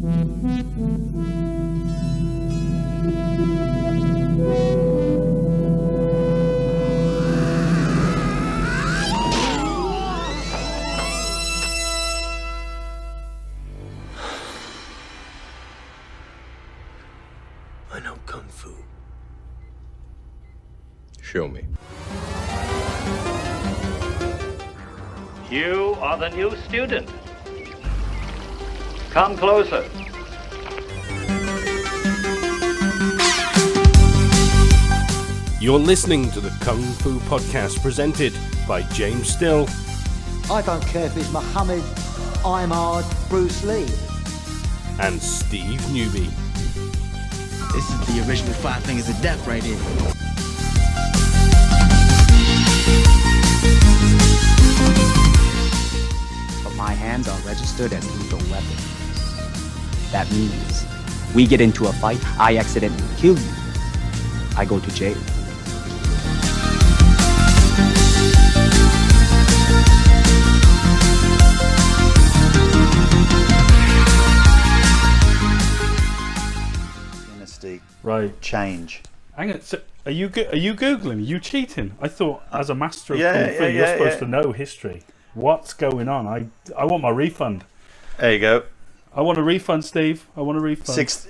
I know Kung Fu. Show me. You are the new student. Come closer. You're listening to the Kung Fu Podcast presented by James Still. I don't care if it's Muhammad, Imard, Bruce Lee. And Steve Newby. This is the original Five Fingers of Death right here. But my hands are registered as lethal weapons. That means we get into a fight, I accidentally kill you, I go to jail. Right. Change. Hang on. So are you googling? Are you cheating? I thought as a master of Kung Fu, you're supposed to know history. What's going on? I want my refund. There you go. I want a refund, Steve. I want a refund.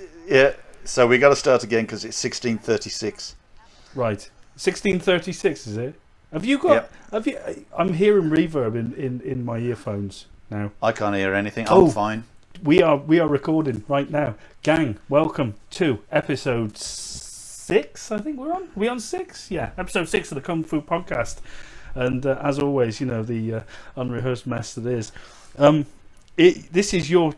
So we got to start again because it's 1636. Right. 1636 is it? Have you got? Have you? I'm hearing reverb in my earphones now. I can't hear anything. I'm fine. We are recording right now. Gang, welcome to episode 6, I think we're on. Are we on 6? Yeah, episode 6 of the Kung Fu Podcast. And as always, you know, the unrehearsed mess that is. This is your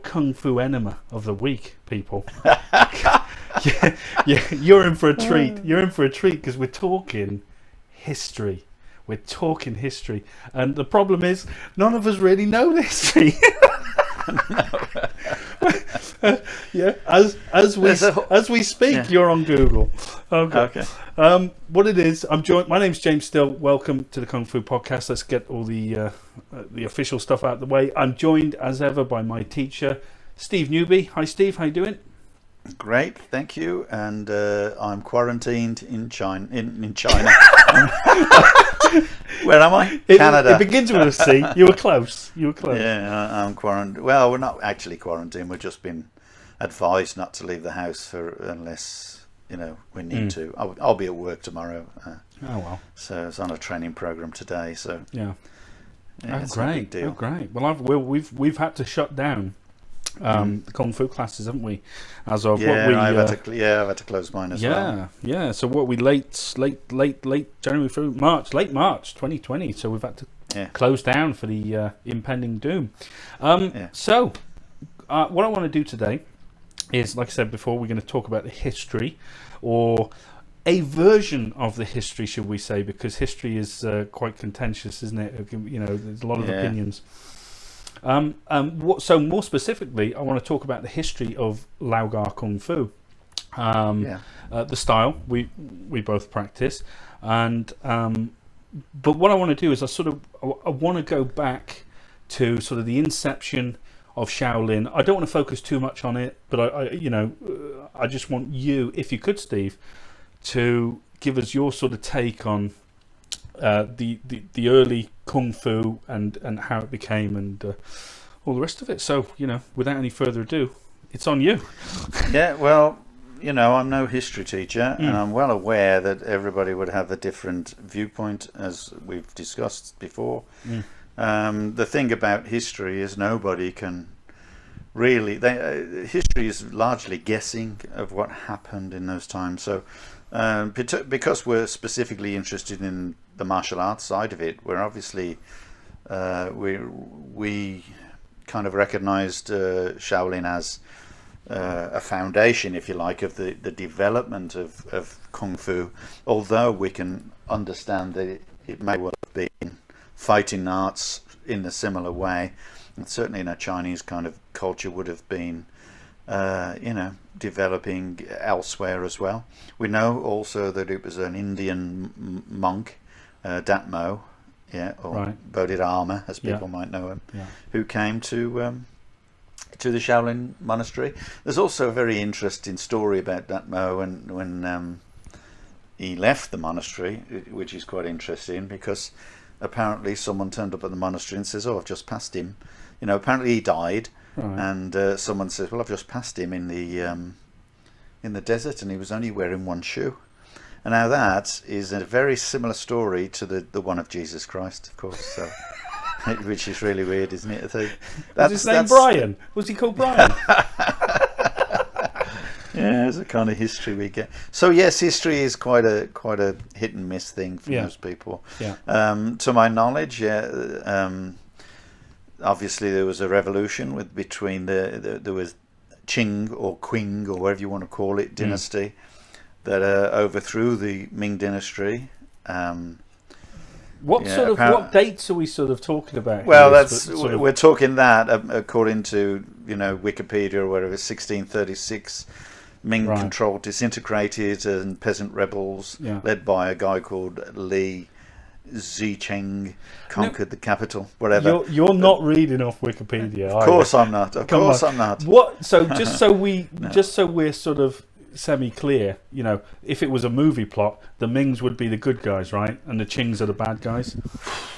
Kung Fu enema of the week, people. yeah, you're in for a treat. You're in for a treat because we're talking history. We're talking history. And the problem is, none of us really know this history. Yeah, as we speak, you're on Google. Okay. What it is, I'm joined. My name's James Still. Welcome to the Kung Fu Podcast. Let's get all the official stuff out of the way. I'm joined as ever by my teacher, Steve Newby. Hi, Steve. How you doing? Great, thank you. And I'm quarantined in China. In China. Where am I? Canada. It begins with a C. You were close. Yeah, I'm quarantined. Well, we're not actually quarantined. We've just been advised not to leave the house unless we need to. I'll be at work tomorrow. Oh well. So it's on a training program today. So yeah. It's a big deal. Oh great. Well, we've had to shut down the Kung Fu classes, haven't we? As of I've had to close mine as well. Yeah. So what we late January through late March 2020. So we've had to close down for the impending doom. So what I want to do today is, like I said before, we're going to talk about the history, or a version of the history, should we say? Because history is quite contentious, isn't it? There's a lot of opinions. So more specifically, I want to talk about the history of Laogar Kung Fu, the style we both practice, and but what I want to do is I want to go back to sort of the inception of Shaolin. I don't want to focus too much on it, but I just want you, if you could, Steve, to give us your sort of take on the early Kung Fu and how it became and all the rest of it. So, without any further ado, it's on you. Yeah, well, I'm no history teacher, and I'm well aware that everybody would have a different viewpoint, as we've discussed before. The thing about history is nobody can really... history is largely guessing of what happened in those times. So because we're specifically interested in the martial arts side of it, we're obviously... we kind of recognised Shaolin as a foundation, if you like, of the development of Kung Fu, although we can understand that it may well have been fighting arts in a similar way, and certainly in a Chinese kind of culture would have been developing elsewhere as well. We know also that it was an Indian monk, Datmo, or Bodhidharma, as people might know him, who came to to the Shaolin monastery. There's also a very interesting story about that Mo when he left the monastery, which is quite interesting because apparently someone turned up at the monastery and says, "Oh, I've just passed him." You know, apparently he died, and someone says, "Well, I've just passed him in the desert, and he was only wearing one shoe." And now that is a very similar story to the one of Jesus Christ, of course. So. Which is really weird, isn't it? Was his name Brian? Was he called Brian? Yeah, it's the kind of history we get. So yes, history is quite a hit and miss thing for most people. Yeah. To my knowledge, obviously there was a revolution between there was Qing or Qing or whatever you want to call it dynasty that overthrew the Ming dynasty. What dates are we sort of talking about? Well, we're talking that according to Wikipedia or whatever. 1636, Ming control disintegrated and peasant rebels led by a guy called Li Zicheng conquered the capital. Whatever. You're not reading off Wikipedia. Of course I'm not. Of course I'm not. What? So just so we're sort of semi-clear, if it was a movie plot, the Mings would be the good guys, right? And the Qings are the bad guys?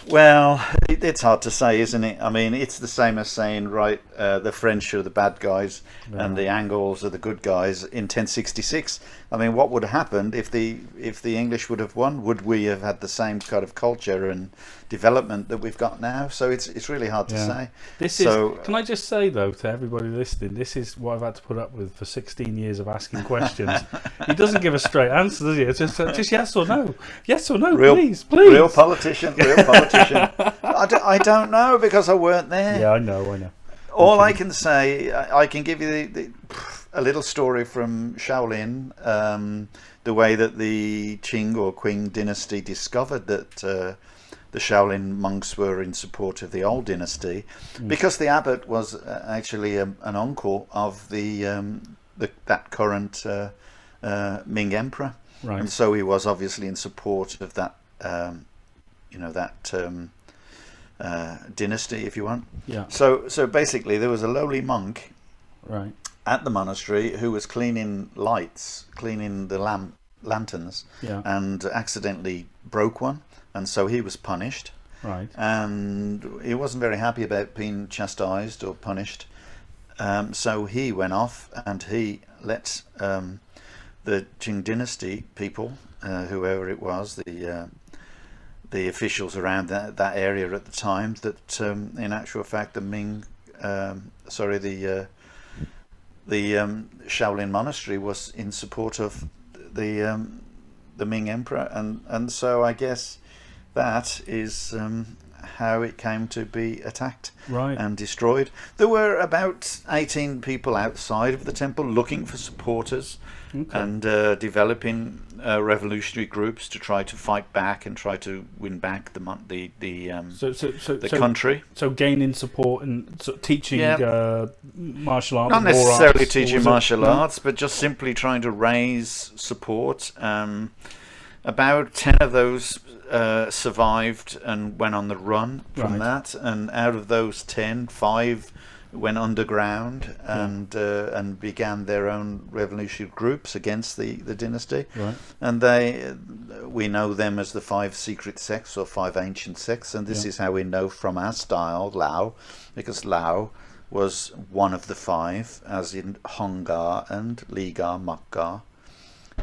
Well, it's hard to say, isn't it? I mean, it's the same as saying, the French are the bad guys and the Angles are the good guys in 1066. I mean, what would have happened if the English would have won? Would we have had the same kind of culture and development that we've got now? So it's really hard to say. Can I just say, though, to everybody listening, this is what I've had to put up with for 16 years of asking questions. He doesn't give a straight answer, does he? It's just yes or no. Yes or no, please. Real politician. I don't know because I weren't there. Yeah, I know. All I can say, I can give you a little story from Shaolin, the way that the Qing or Qing dynasty discovered that the Shaolin monks were in support of the old dynasty, because the abbot was actually an uncle of that current Ming emperor, and so he was obviously in support of that, dynasty, if you want. Yeah. So basically, there was a lowly monk, right, at the monastery who was cleaning the lanterns, and accidentally broke one, and so he was punished. Right. And he wasn't very happy about being chastised or punished. So he went off and he let the Qing dynasty people, whoever it was, the officials around that area at the time, that in actual fact the Ming, the Shaolin monastery was in support of the Ming emperor, and so I guess that is how it came to be attacked and destroyed. There were about 18 people outside of the temple looking for supporters and developing revolutionary groups to try to fight back and try to win back the country. So gaining support and teaching martial arts. Not necessarily teaching martial arts, but just simply trying to raise support. About 10 of those survived and went on the run from that, and out of those 10, 5 went underground and began their own revolutionary groups against the dynasty. And we know them as the 5 secret sects or 5 ancient sects, and this is how we know from our style, Lao, because Lao was one of the 5, as in Honggar and Ligar, Mokgar,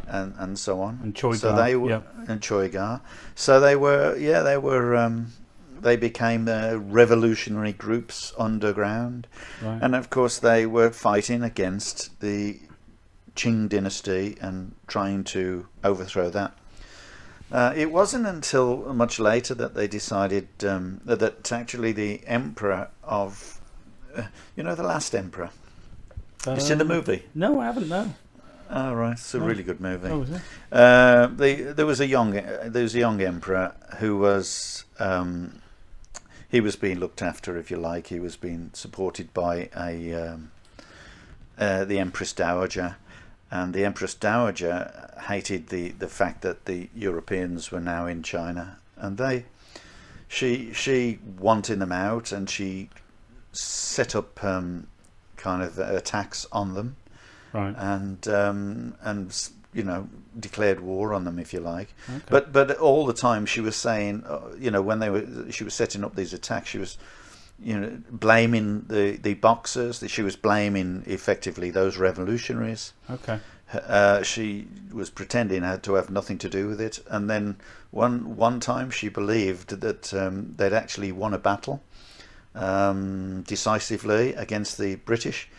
and so on, and Choigar, so they were, and Choigar. So they became revolutionary groups underground, and of course they were fighting against the Qing dynasty and trying to overthrow that. It wasn't until much later that they decided that actually the emperor of, the last emperor. You seen the movie? No, I haven't. No. Oh, right, it's a really good movie. Oh, is it? There was a young emperor who was he was being looked after, if you like. He was being supported by the Empress Dowager, and the Empress Dowager hated the fact that the Europeans were now in China, and she wanted them out, and she set up kind of attacks on them, right, and you know, declared war on them, if you like. Okay. But all the time she was saying, you know, when she was setting up these attacks, she was, you know, blaming the Boxers. She was blaming effectively those revolutionaries. Okay. She was pretending to have nothing to do with it, and then one time she believed that they'd actually won a battle decisively against the British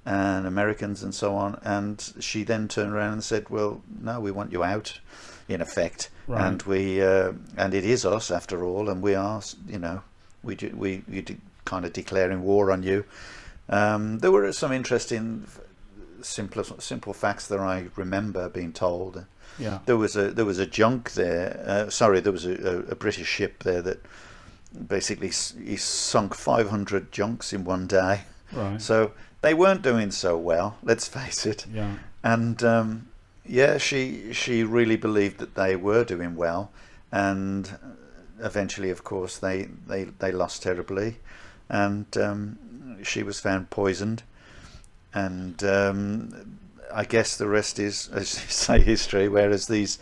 and Americans and so on, and she then turned around and said, "Well, no, we want you out, in effect, right. And we and it is us after all, and we are, you know, we kind of declaring war on you." There were some interesting simple facts that I remember being told. Yeah. There was a junk there. There was a British ship there that basically he sunk 500 junks in one day. Right. So they weren't doing so well. Let's face it. Yeah. And she really believed that they were doing well, and eventually, of course, they lost terribly, and she was found poisoned. And I guess the rest is, as you say, history. Whereas these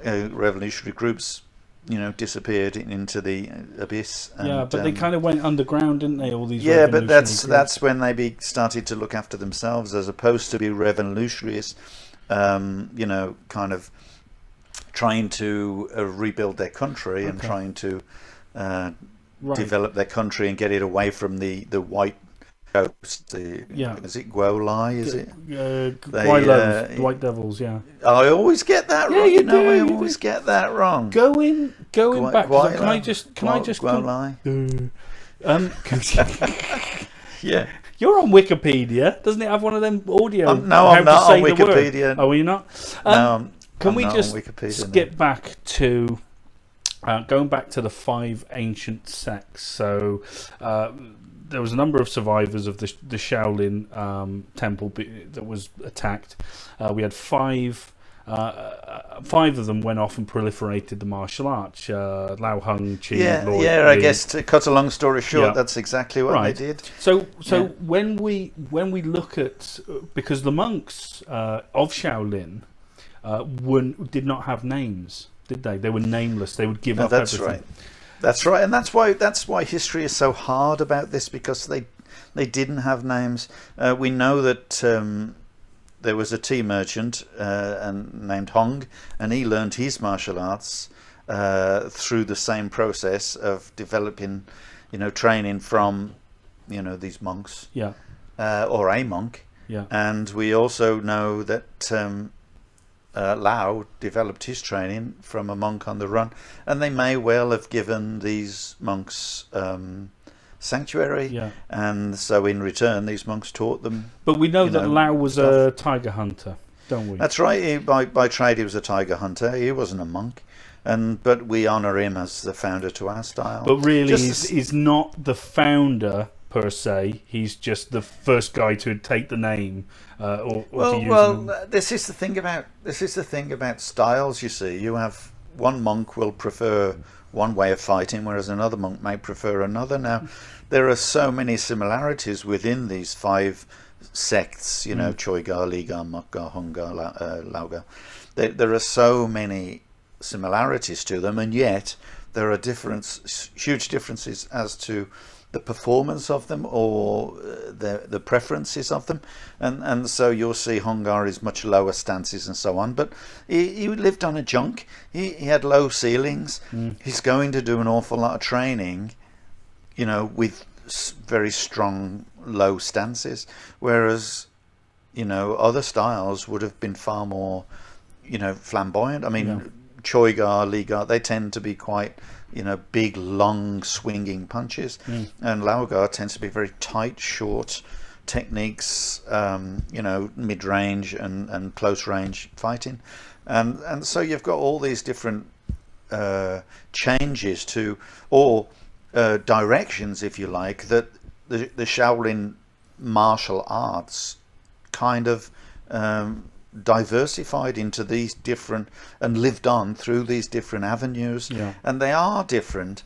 revolutionary groups, you know, disappeared into the abyss. And, yeah, but they kind of went underground, didn't they? All these. Yeah, but groups? That's when they started to look after themselves, as opposed to be revolutionaries. You know, kind of trying to rebuild their country and trying to develop their country and get it away from the white. Is it Gwolai? Is it White Devils? Yeah. I always get that wrong. You know, I always get that wrong. Going back. Can I just? Gwolai? Yeah. You're on Wikipedia. Doesn't it have one of them audio? No, I'm not on Wikipedia. Oh, are you not? No, can we just skip back to going back to the 5 ancient sects? So. There was a number of survivors of the Shaolin temple that was attacked. We had 5 of them went off and proliferated the martial arts. Lao Hung, Chi, Lloyd, I guess to cut a long story short, that's exactly what they did. So when we look at, because the monks of Shaolin did not have names, did they? They were nameless. They would give up everything. Right. That's right, and that's why history is so hard about this, because they didn't have names. We know that there was a tea merchant named Hong, and he learned his martial arts through the same process of developing, you know, training from, you know, these monks, or a monk. Yeah. And we also know that Lao developed his training from a monk on the run, and they may well have given these monks sanctuary, and so in return these monks taught them. But we know that Lao was a tiger hunter, don't we? That's right. By trade he was a tiger hunter. He wasn't a monk, but we honour him as the founder to our style. But really, he's not the founder per se. He's just the first guy to take the name. This is the thing about styles. You see, you have one monk will prefer one way of fighting, whereas another monk may prefer another. Now, there are so many similarities within these 5 sects. You know, Choigar, Ligar, Mokgar, Hungar, Laugar. There are so many similarities to them, and yet there are huge differences as to the performance of them, or the preferences of them, and so you'll see Hungar is much lower stances and so on, but he lived on a junk. He had low ceilings. He's going to do an awful lot of training, you know, with very strong low stances, whereas, you know, other styles would have been far more, you know, flamboyant. I mean, Choigar, Ligar, they tend to be quite, you know, big, long, swinging punches, and Laugar tends to be very tight, short techniques, you know, mid-range and close-range fighting, and so you've got all these different changes to, or directions, if you like, that the Shaolin martial arts kind of diversified into these different and lived on through these different avenues, and they are different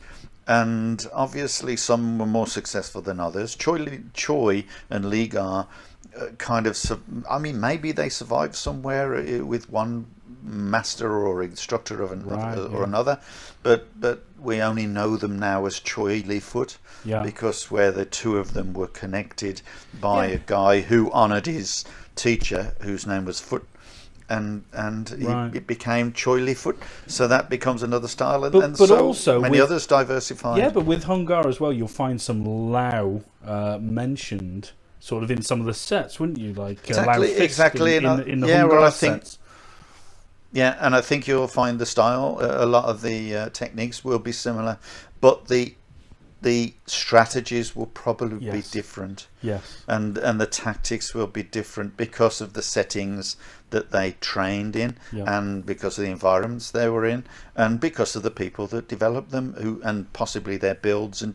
and obviously some were more successful than others. Choi and Ligar kind of, maybe they survived somewhere with one master or instructor of another, but we only know them now as Choi Li Foot, because where the two of them were connected by a guy who honoured his teacher, whose name was Foot, and it became Choi Li Foot. So that becomes another style, and but so also many others diversified. Yeah, but with Hung Gar as well, you'll find some Lao mentioned sort of in some of the sets, wouldn't you? Like exactly in the Hung Gar sets. Yeah, and I think you'll find the style, a lot of the techniques will be similar, but the strategies will probably be different. Yes. And the tactics will be different because of the settings that they trained in, and because of the environments they were in, and because of the people that developed them, and possibly their builds and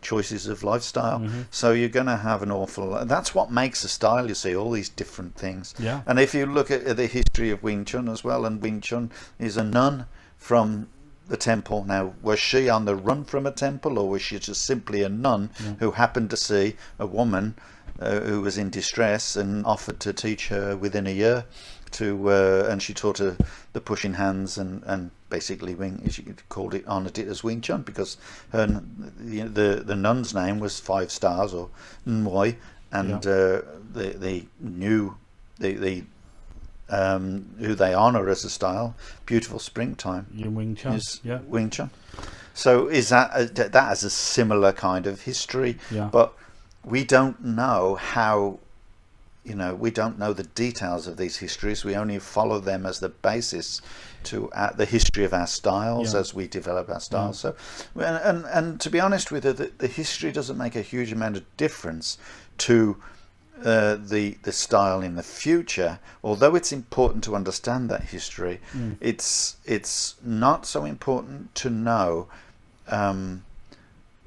choices of lifestyle. So you're going to have an awful. That's what makes a style. You see all these different things. Yeah. And if you look at the history of Wing Chun as well, and Wing Chun is a nun from the temple. Now, was she on the run from a temple, or was she just simply a nun who happened to see a woman who was in distress and offered to teach her within a year and she taught her the pushing hands and basically she honoured it as Wing Chun, because the nun's name was 5 stars, or Nwoi, and they knew who they honour as a style, Beautiful Springtime, Wing Chun. Is Wing Chun. So is that has a similar kind of history, but we don't know how, we don't know the details of these histories. We only follow them as the basis to the history of our styles as we develop our styles. So, and to be honest with you, the history doesn't make a huge amount of difference to the style in the future, although it's important to understand that history. It's not so important to know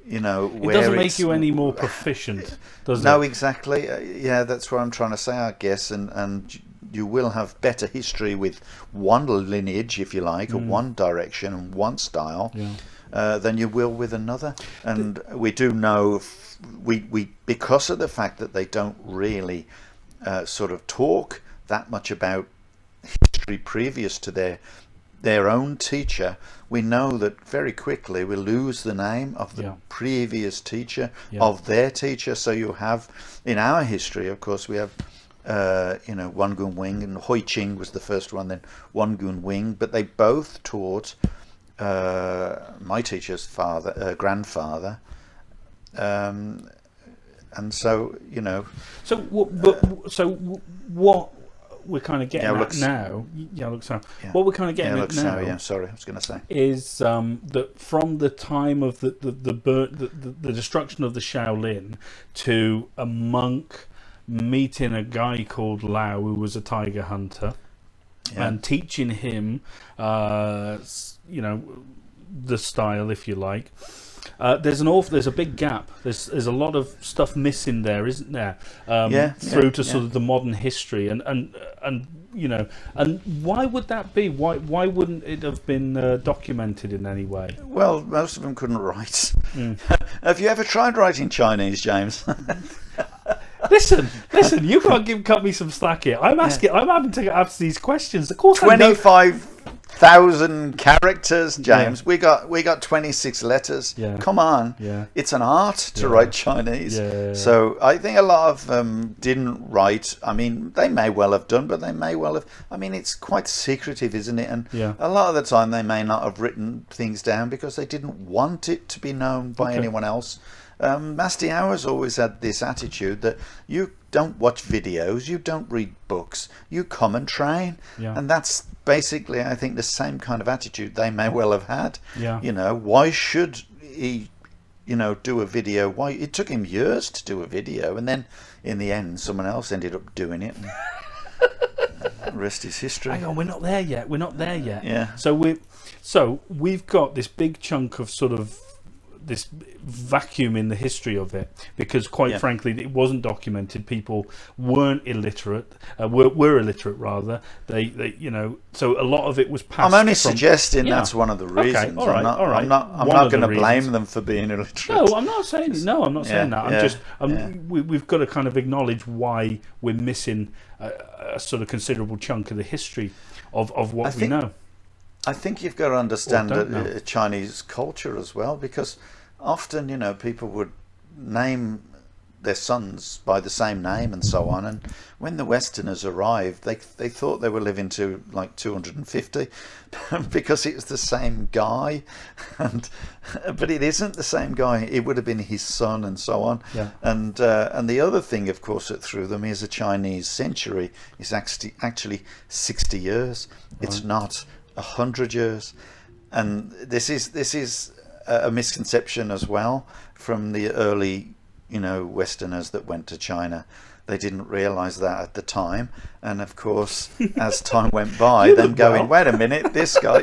it doesn't make you any more proficient, does it? No, exactly. That's what I'm trying to say, I guess, and you will have better history with one lineage, if you like, or one direction and one style than you will with another. And we do know, we because of the fact that they don't really sort of talk that much about history previous to their own teacher, we know that very quickly we lose the name of the previous teacher of their teacher. So you have, in our history, of course, we have Wan Gun Wing, and Hoi Ching was the first one, then Wan Gun Wing, but they both taught my teacher's grandfather, and so what we're kind of getting at now, what we're kind of getting at now, sorry, I was going to say, is that from the time of the destruction of the Shaolin to a monk meeting a guy called Lao, who was a tiger hunter, and teaching him, the style, if you like. There's a big gap. There's a lot of stuff missing there, isn't there? Through to sort of the modern history, and why would that be? Why wouldn't it have been documented in any way? Well, most of them couldn't write. Have you ever tried writing Chinese, James? Listen, you can't cut me some slack here. I'm having to ask these questions. Of course, 25,000 characters, James. We got 26 letters. Come on. It's an art to write Chinese. So I think a lot of them didn't write. I mean, they may well have done, but they may well have. I mean, it's quite secretive, isn't it? And a lot of the time they may not have written things down because they didn't want it to be known by anyone else. Master Hours always had this attitude that you don't watch videos, you don't read books, you come and train. And that's basically, I think, the same kind of attitude they may well have had. Why should he do a video? Why it took him years to do a video, and then in the end someone else ended up doing it, and the rest is history. Hang on, we're not there yet. So we've got this big chunk of sort of this vacuum in the history of it, because quite frankly it wasn't documented. People weren't illiterate, were illiterate rather. They so a lot of it was passed. I'm only suggesting that's one of the reasons. Okay, all right. I'm not going to blame them for being illiterate. No, I'm not saying that. We've got to kind of acknowledge why we're missing a sort of considerable chunk of the history of what we know. I think you've got to understand Chinese culture as well, because often, people would name their sons by the same name and so on, and when the Westerners arrived, they thought they were living to like 250 because it's the same guy, but it isn't the same guy. It would have been his son and so on. And the other thing, of course, that threw them is a Chinese century is actually 60 years. It's not 100 years, and this is a misconception as well from the early Westerners that went to China. They didn't realize that at the time, and of course as time went by, them going, wait a minute, this guy,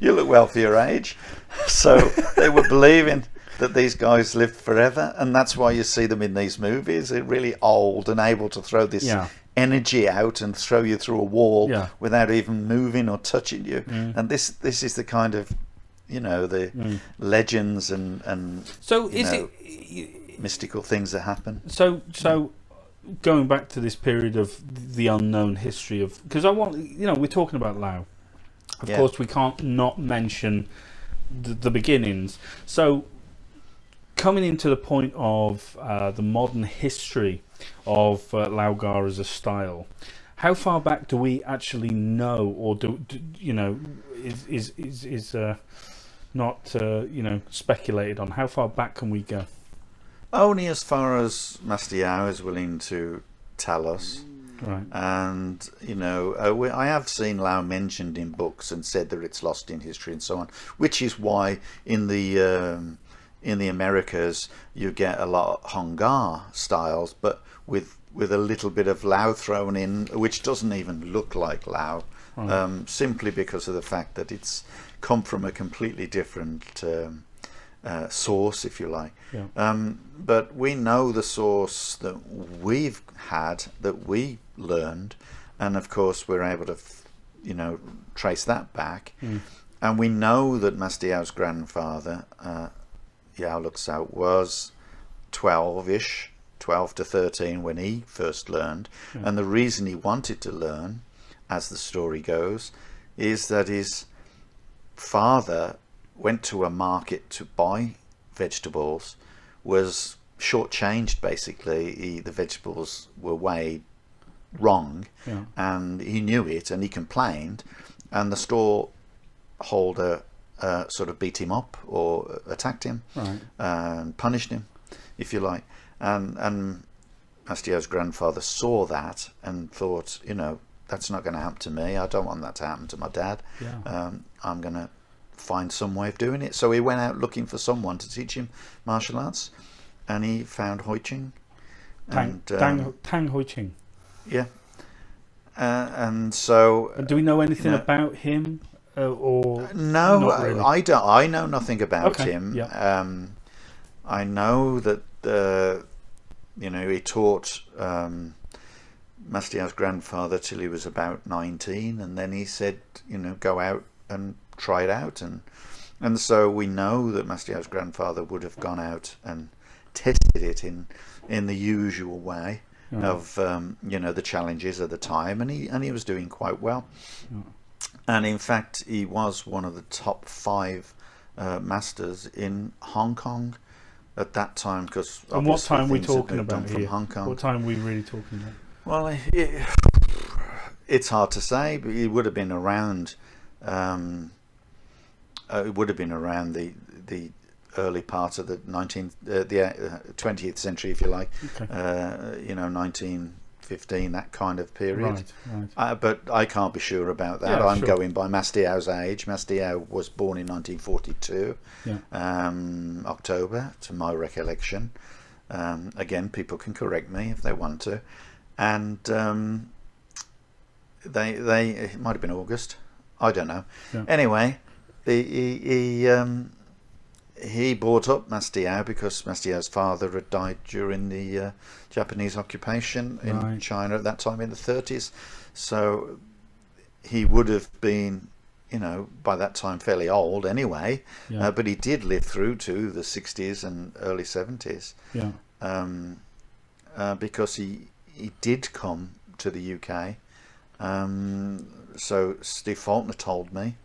you look well for your age. So they were believing that these guys lived forever, and that's why you see them in these movies. They're really old and able to throw this energy out and throw you through a wall without even moving or touching you. And this is the kind of the legends and so is it mystical things that happen. So going back to this period of the unknown history of, because I want, we're talking about Lao, of course we can't not mention the beginnings. So coming into the point of the modern history of Lao Gar as a style, how far back do we actually know, or is not speculated on? How far back can we go? Only as far as Master Yao is willing to tell us. Right. And I have seen Lao mentioned in books and said that it's lost in history and so on, which is why in the Americas you get a lot of Hongar styles, but with a little bit of Lao thrown in, which doesn't even look like Lao, simply because of the fact that it's come from a completely different source, if you like. But we know the source that we've had, that we learned, and of course we're able to trace that back. And we know that Master Yao's grandfather, Yao Luxao, was 12-ish, 12 to 13 when he first learned. And the reason he wanted to learn, as the story goes, is that his father went to a market to buy vegetables, was shortchanged basically. The vegetables were weighed wrong, and he knew it, and he complained, and the store holder sort of beat him up or attacked him, and punished him, if you like. And Master Yao's grandfather saw that and thought, that's not going to happen to me. I don't want that to happen to my dad. I'm going to find some way of doing it. So he went out looking for someone to teach him martial arts, and he found Hoi Ching. Tang Hoi Ching. Yeah. And so... do we know anything about him? Or no, not really? I don't. I know nothing about him. I know that he taught Master Yao's grandfather till he was about 19, and then he said, go out and try it out, and so we know that Master Yao's grandfather would have gone out and tested it in the usual way of the challenges of the time, and he was doing quite well. And in fact, he was one of the top 5 masters in Hong Kong at that time. Because and what time are we talking about here? Hong Kong. What time are we really talking about? Well, it's hard to say, but it would have been around. It would have been around the early part of the 20th century, if you like. 1915, that kind of period. Right. But I can't be sure about that. I'm going by Master Yao's age. Master Yao was born in 1942, October, to my recollection. Again, people can correct me if they want to. And it might have been August. I don't know. Anyway, he he brought up Mastiao because Mastiao's father had died during the Japanese occupation in China at that time in the 30s. So he would have been, by that time fairly old anyway, but he did live through to the 60s and early 70s. Because he did come to the UK. So Steve Faulkner told me.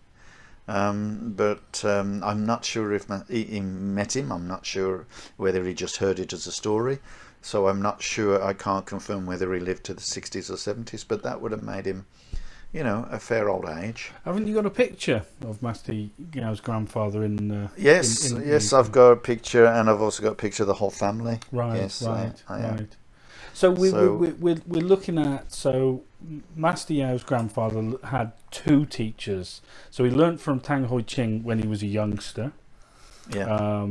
But I'm not sure if he met him. I'm not sure whether he just heard it as a story. So I'm not sure. I can't confirm whether he lived to the 60s or 70s. But that would have made him, a fair old age. Haven't you got a picture of Mastiao's grandfather in? Yes, I've got a picture, and I've also got a picture of the whole family. Right, yes, right. So we're looking at Mastiao's grandfather had two teachers. So he learnt from Tang Hoi Ching when he was a youngster. Yeah.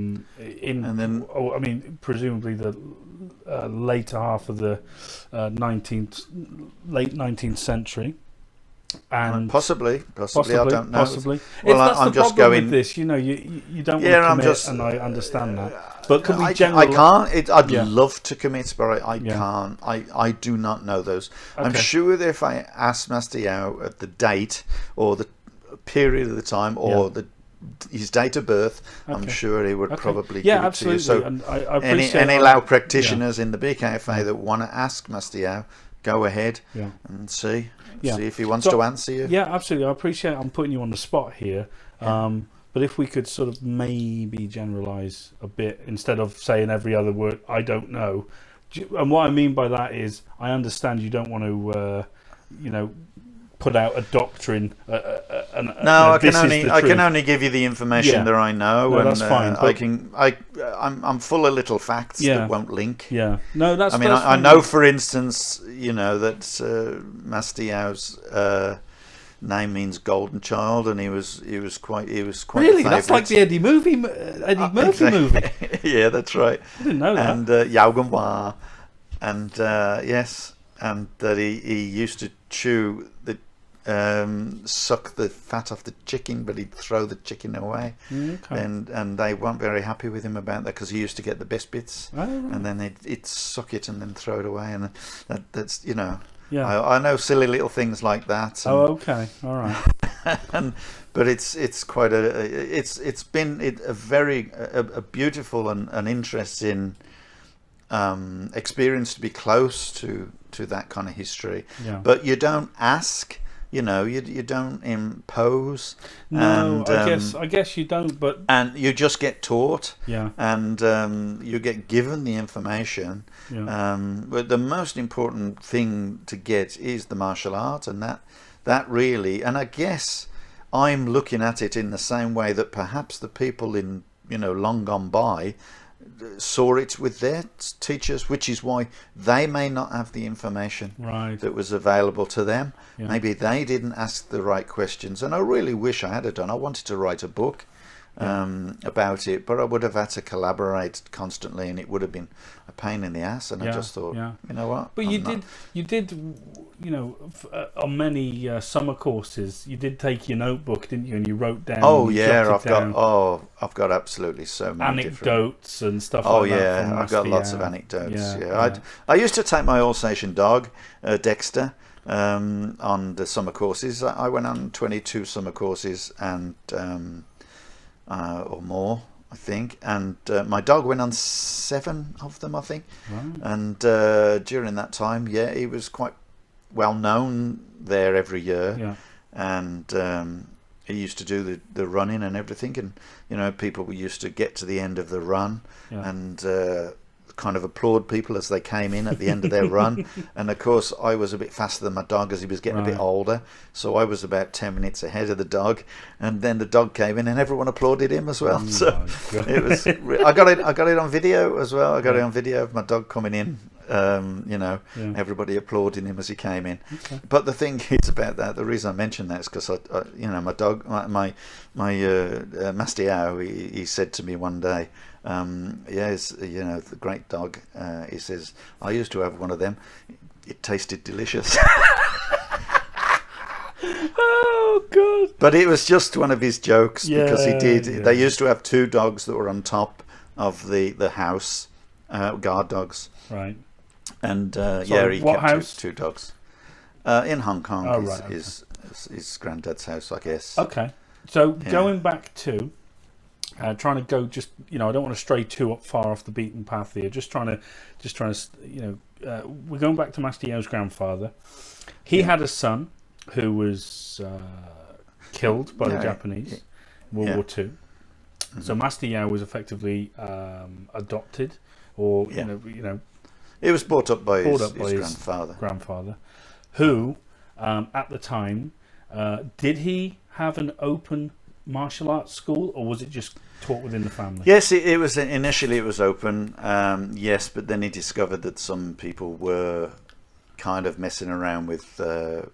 Presumably the later half of the late 19th century. And possibly, I don't know. Possibly. Well, I'm just going with this. You don't want to commit, and I understand that. But can we generally? I can't. I'd love to commit, but I can't. I do not know those. Okay. I'm sure that if I asked Mastiao at the date or the period of the time or his date of birth, I'm sure he would probably give it to you. So and I appreciate any Lao practitioners in the BKFA that want to ask Mastiao, go ahead and see if he wants to answer you. Yeah, absolutely. I appreciate I'm putting you on the spot here. But if we could sort of maybe generalise a bit instead of saying every other word, I don't know. And what I mean by that is I understand you don't want to, put out a doctrine. I can only give you the information that I know. No, and that's fine. I'm full of little facts that won't link. Yeah. No, that's. I know, for instance, that Mastiao's name means golden child, and he was quite really. That's like the Eddie Murphy movie. Yeah, that's right. I didn't know that. And Yao Ganhua, and yes, and that he used to chew the. Suck the fat off the chicken, but he'd throw the chicken away. Okay. And they weren't very happy with him about that because he used to get the best bits, and then he'd suck it and then throw it away. And that's I know silly little things like that. Okay, all right. But it's quite it's been a very beautiful and interesting experience to be close to that kind of history. Yeah. But you don't ask. You don't impose. No, and, I guess you don't. But and you just get taught. Yeah. And you get given the information. Yeah. But the most important thing to get is the martial art, and that really. And I guess I'm looking at it in the same way that perhaps the people in long gone by saw it with their teachers, which is why they may not have the information that was available to them. Yeah. Maybe they didn't ask the right questions, and I really wish I had done. I wanted to write a book about it, but I would have had to collaborate constantly, and it would have been a pain in the ass. And I just thought, you know what? But you did, on many summer courses, you did take your notebook, didn't you? And you wrote down. I've got absolutely so many anecdotes and stuff. I've got lots of anecdotes. I used to take my Alsatian dog, Dexter, on the summer courses. I went on 22 summer courses and. Or more, I think, and my dog went on 7 of them, I think. Right. And during that time, he was quite well known there every year, and he used to do the running and everything, and people used to get to the end of the run and kind of applaud people as they came in at the end of their run. And of course I was a bit faster than my dog as he was getting a bit older, so I was about 10 minutes ahead of the dog, and then the dog came in and everyone applauded him as well. It was I got it on video as well. I got it on video of my dog coming in, everybody applauding him as he came in. Okay. But the thing is about that, the reason I mention that is because my dog, my Mastiao, he said to me one day, the great dog, he says, I used to have one of them, it tasted delicious. Oh God! But it was just one of his jokes because he did. Yeah. They used to have 2 dogs that were on top of the house, guard dogs. Right. And Sorry, he what kept house? 2 dogs. In Hong Kong, Oh, right, his granddad's house, I guess. Okay. So going back to trying to go, just I don't want to stray too far off the beaten path here. Just trying to, we're going back to Master Yao's grandfather. He had a son who was killed by the Japanese in World War II. Mm-hmm. So Master Yao was effectively adopted, or It was brought up by his grandfather, who at the time did he have an open martial arts school, or was it just taught within the family? Yes, it was initially. It was open, yes, but then he discovered that some people were kind of messing around with the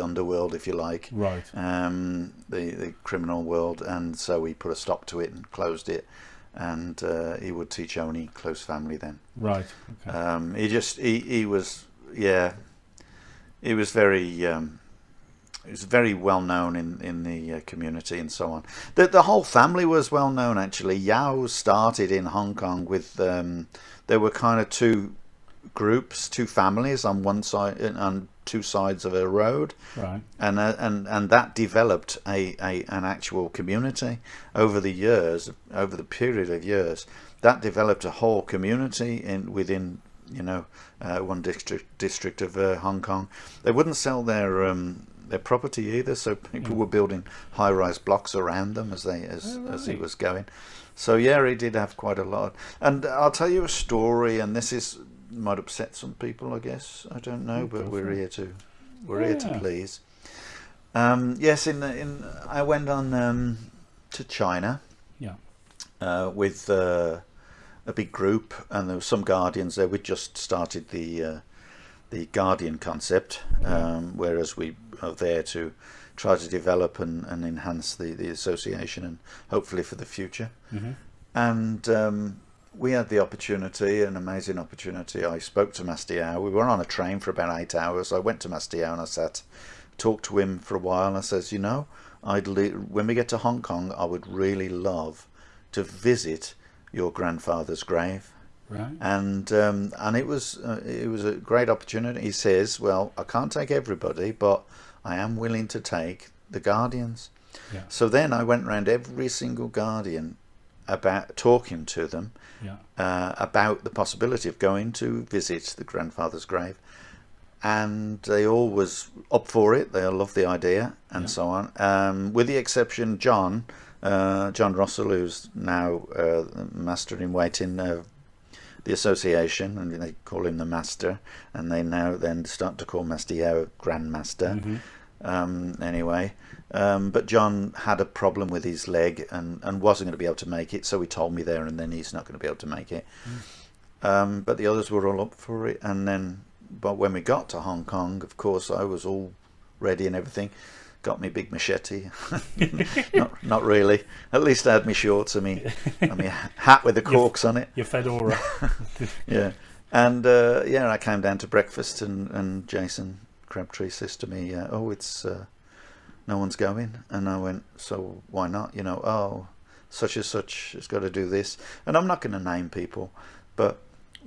underworld, if you like, right? The criminal world, and so he put a stop to it and closed it, and he would teach only close family then. Right. Okay. He was very well known in the community and so on. The whole family was well known actually. Yao started in Hong Kong with there were kind of 2 groups, 2 families on one side, on 2 sides of a road, right? And that developed an actual community over the years, over the period of years. That developed a whole community within one district of Hong Kong. They wouldn't sell their property either, so people were building high-rise blocks around them as he was going. So he did have quite a lot. And I'll tell you a story, and this might upset some people, I guess. I don't know, but we're here to please. Yes, I went on to China. Yeah. With a big group, and there were some guardians there. We'd just started the guardian concept, whereas we are there to try to develop and enhance the association, and hopefully for the future. Mm-hmm. And we had the opportunity, an amazing opportunity. I spoke to Master Yao. We were on a train for about 8 hours. I went to Master Yao and talked to him for a while. And I says, when we get to Hong Kong, I would really love to visit your grandfather's grave. Right. And it was a great opportunity. He says, well, I can't take everybody, but I am willing to take the guardians. Yeah. So then I went around every single guardian about talking to them about the possibility of going to visit the grandfather's grave, and they all was up for it. They all loved the idea and so on, with the exception John Russell, who's now master in waiting the association, and they call him the master, and they now then start to call Master Yao Grandmaster. Mm-hmm. Anyway, but John had a problem with his leg and wasn't going to be able to make it, so he told me there and then he's not going to be able to make it. But the others were all up for it, but when we got to Hong Kong, of course, I was all ready and everything. Got me big machete. not really. At least I had my shorts and me hat with the corks on it. Your fedora. Yeah. And I came down to breakfast, and Jason Crabtree says to me, it's no one's going. And I went, so why not? Such and such has got to do this. And I'm not going to name people, but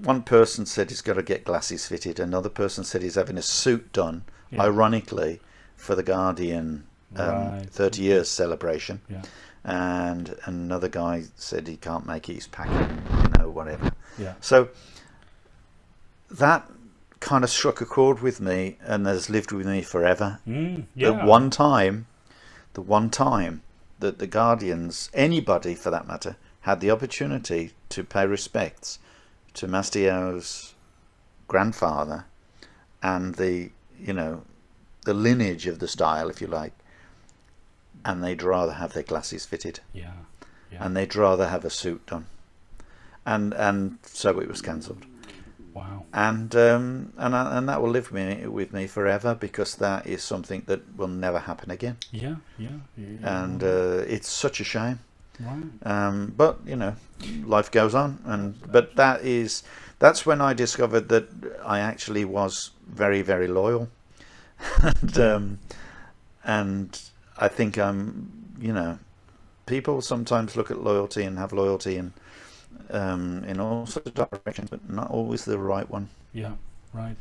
one person said he's got to get glasses fitted. Another person said he's having a suit done, ironically, for the Guardian 30 years celebration. Yeah. And another guy said he can't make it, he's packing, whatever. Yeah. So that kind of struck a chord with me and has lived with me forever. The one time that the Guardians, anybody for that matter, had the opportunity to pay respects to Master Yao's grandfather and the lineage of the style, if you like, and they'd rather have their glasses fitted, and they'd rather have a suit done, and so it was cancelled. Wow. And that will live with me forever, because that is something that will never happen again. Yeah. And it's such a shame. Right. But life goes on, but that's when I discovered that I actually was very, very loyal. and I think people sometimes look at loyalty and have loyalty in all sorts of directions, but not always the right one. Yeah, right.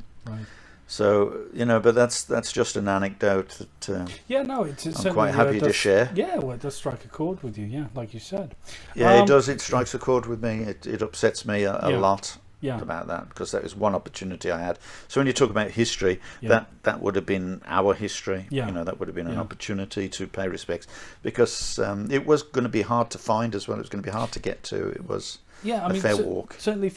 So, but that's just an anecdote that I'm quite happy to share. Yeah, well, it does strike a chord with you, yeah, like you said. Yeah, it does. It strikes a chord with me. It upsets me a lot about that, because that was one opportunity I had. So when you talk about history, that would have been our history. That would have been an opportunity to pay respects, because it was going to be hard to find as well. It was going to be hard to get to. It was a fair walk. Certainly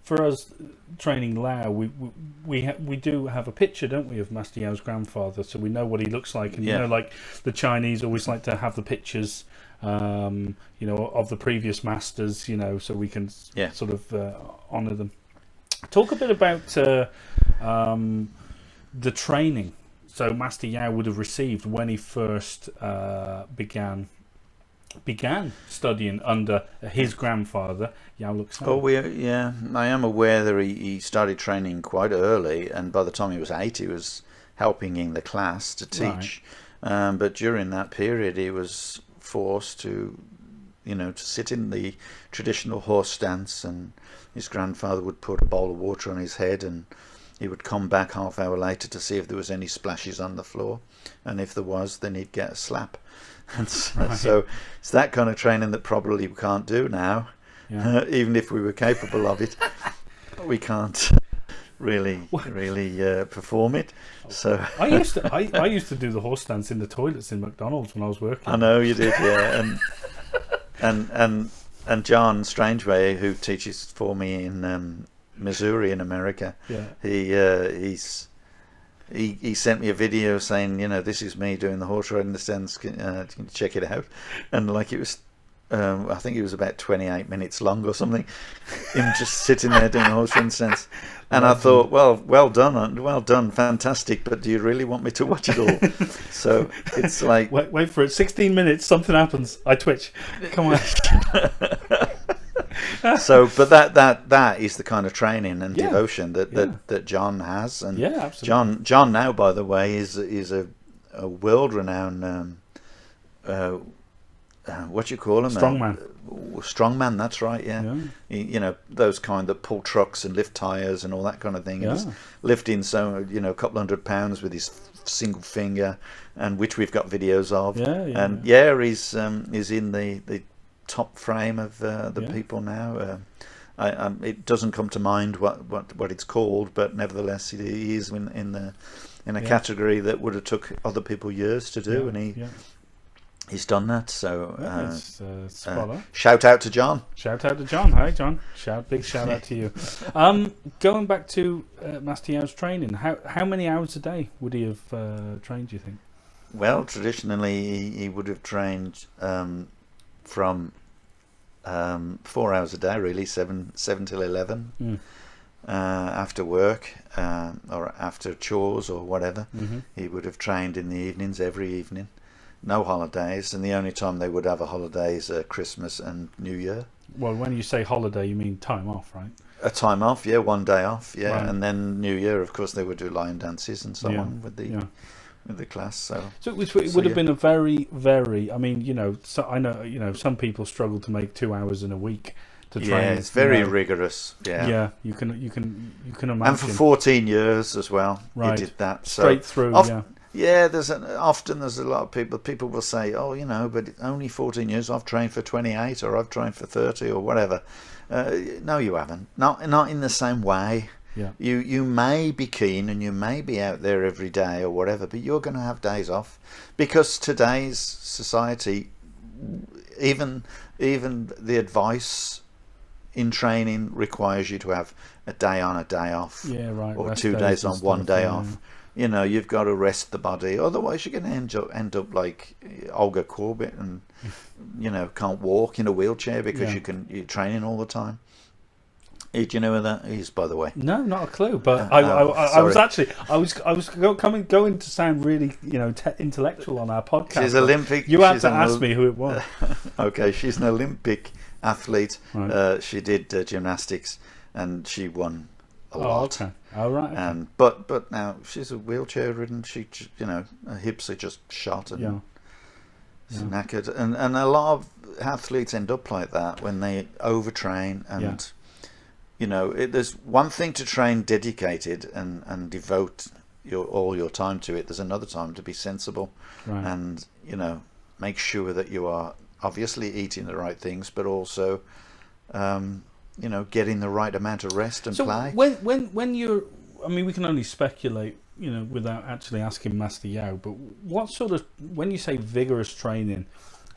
for us training Lao, we do have a picture, don't we, of Master Yao's grandfather, so we know what he looks like, and like the Chinese always like to have the pictures, of the previous masters, so we can sort of honour them. Talk a bit about the training. So Master Yao would have received when he first began studying under his grandfather, Yao Luxan. I am aware that he started training quite early, and by the time he was 8, he was helping in the class to teach. Right. But during that period, he was forced to sit in the traditional horse stance, and his grandfather would put a bowl of water on his head, and he would come back half hour later to see if there was any splashes on the floor, and if there was, then he'd get a slap. And so it's that kind of training that probably we can't do now. Even if we were capable of it, we can't really perform it. So I used to do the horse stance in the toilets in McDonald's when I was working. I know you did, yeah. And John Strangeway, who teaches for me in Missouri in America, he sent me a video saying, this is me doing the horse riding the stance, can you check it out? And it was, I think it was about 28 minutes long or something, him just sitting there doing the horse riding stance. And I thought, well done, fantastic, but do you really want me to watch it all? So it's like... Wait for it, 16 minutes, something happens, I twitch. Come on. So, but that is the kind of training and devotion that John has, and absolutely. John now, by the way, is a world-renowned what do you call him? Strongman. That's right. Yeah. He, those kind that pull trucks and lift tires and all that kind of thing. He's lifting a couple 100 pounds with his single finger, and which we've got videos of. He's in the top frame of the people now. It doesn't come to mind what it's called, but nevertheless he is in a category that would have took other people years to do, and he's done that. So shout out to John. Hi John. Big shout out to you. Going back to Master Yao's training, how many hours a day would he have trained, do you think? Well, traditionally he would have trained from 4 hours a day, really, 7 till 11, after work or after chores or whatever. He would have trained in the evenings, every evening, no holidays, and the only time they would have a holiday is Christmas and New Year. Well, when you say holiday, you mean time off, right? A time off, 1 day off, right. And then New Year, of course, they would do lion dances and so on with the class. So it would have been a very, very. I mean, so I know, some people struggle to make 2 hours in a week to train. Yeah, it's very rigorous. Yeah, you can imagine. And for 14 years as well, right. He did that Straight through. Yeah, often there's a lot of people will say, but only 14 years. I've trained for 28, or I've trained for 30, or whatever. No, you haven't. Not in the same way. Yeah. You may be keen and you may be out there every day or whatever, but you're going to have days off, because today's society, even the advice in training requires you to have a day on, a day off, or rest 2 days on, 1 day off. You've got to rest the body, otherwise you're going to end up like Olga Corbett and can't walk in a wheelchair because you're training all the time. Do you know where that is, by the way? No, not a clue. But I was going to sound really, intellectual on our podcast. She's Olympic. You had to ask me who it was. Okay, she's an Olympic athlete. Right. She did gymnastics, and she won a lot. Okay. Oh, right. Okay. But now she's a wheelchair ridden. She, her hips are just shot and knackered, and a lot of athletes end up like that when they overtrain and. There's one thing to train dedicated and devote all your time to it. There's another time to be sensible, and make sure that you are obviously eating the right things, but also getting the right amount of rest and play. When you're, I mean, we can only speculate, without actually asking Master Yao. But what sort of, when you say vigorous training,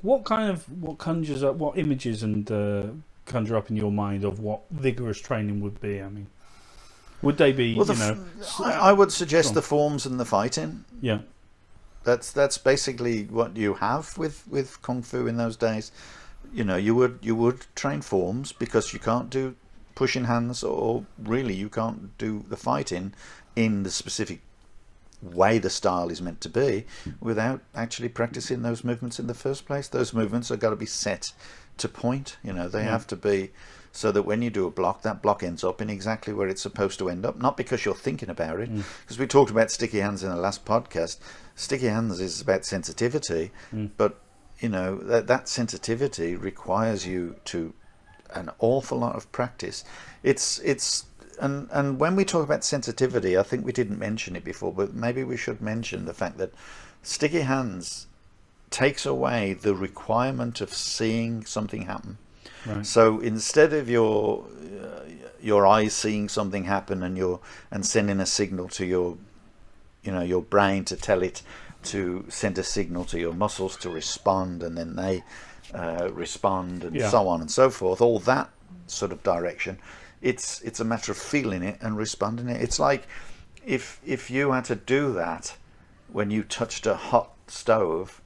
what conjures up, what images and conjure up in your mind of what vigorous training would be? I mean, would they be? Well, I would suggest the forms and the fighting. Yeah, that's basically what you have with kung fu in those days. You would train forms because you can't do pushing hands, or really you can't do the fighting in the specific way the style is meant to be without actually practicing those movements in the first place. Those movements have got to be set to point. They have to be so that when you do a block, that block ends up in exactly where it's supposed to end up, not because you're thinking about it. Because we talked about sticky hands in the last podcast. Sticky hands is about sensitivity, but that sensitivity requires you to an awful lot of practice. And when we talk about sensitivity, I think we didn't mention it before, but maybe we should mention the fact that sticky hands takes away the requirement of seeing something happen. Right. So instead of your eyes seeing something happen and sending a signal to your brain to tell it to send a signal to your muscles to respond, and then they respond, and so on and so forth, all that sort of direction, it's a matter of feeling it and responding it. It's like if you had to do that when you touched a hot stove,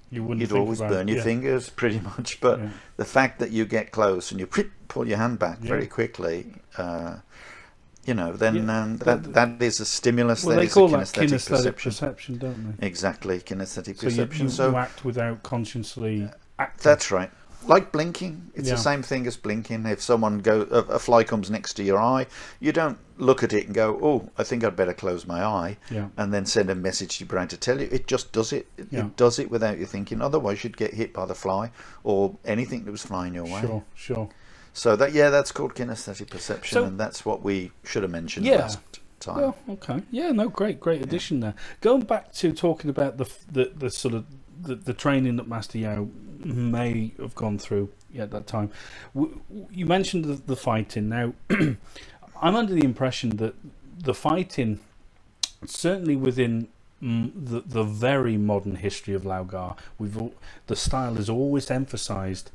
you'd always burn your fingers pretty much. But the fact that you get close and you pull your hand back very quickly, that is a stimulus. Well, they call that kinesthetic perception, don't they? Exactly, kinesthetic perception. So you act without consciously acting. That's right. Like blinking, it's the same thing as blinking. If a fly comes next to your eye, you don't look at it and go, "Oh, I think I'd better close my eye," and then send a message to your brain to tell you. It just does it. It does it without you thinking. Otherwise, you'd get hit by the fly or anything that was flying your way. Sure. So that's called kinesthetic perception, and that's what we should have mentioned last time. Well, okay, great addition there. Going back to talking about the sort of the training that Master Yao may have gone through at that time. You mentioned the fighting. Now, I'm under the impression that the fighting, certainly within the very modern history of Laogar, the style has always emphasised,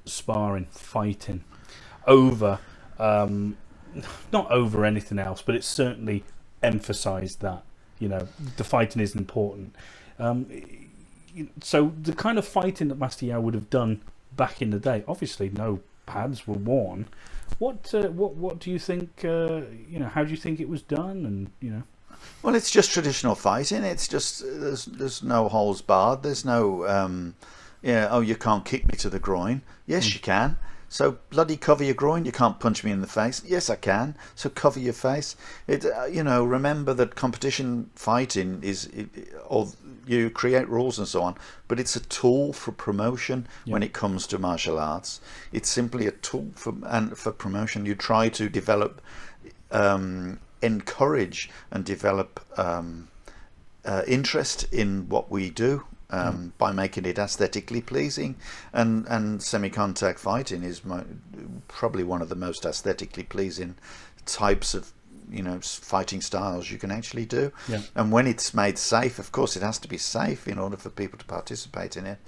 sparring, fighting, over, not over anything else, but it's certainly emphasised that, the fighting is important. So the kind of fighting that Master Yao would have done back in the day, obviously no pads were worn. What do you think? How do you think it was done? And well, it's just traditional fighting. It's just there's no holes barred. There's no you can't kick me to the groin. Yes, you can. So bloody cover your groin. You can't punch me in the face. Yes, I can. So cover your face. Remember that competition fighting or you create rules and so on, but it's a tool for promotion when it comes to martial arts. It's simply a tool for promotion. You try to develop, encourage and develop interest in what we do. By making it aesthetically pleasing, and semi-contact fighting is probably one of the most aesthetically pleasing types of fighting styles you can actually do. And when it's made safe, of course it has to be safe in order for people to participate in it,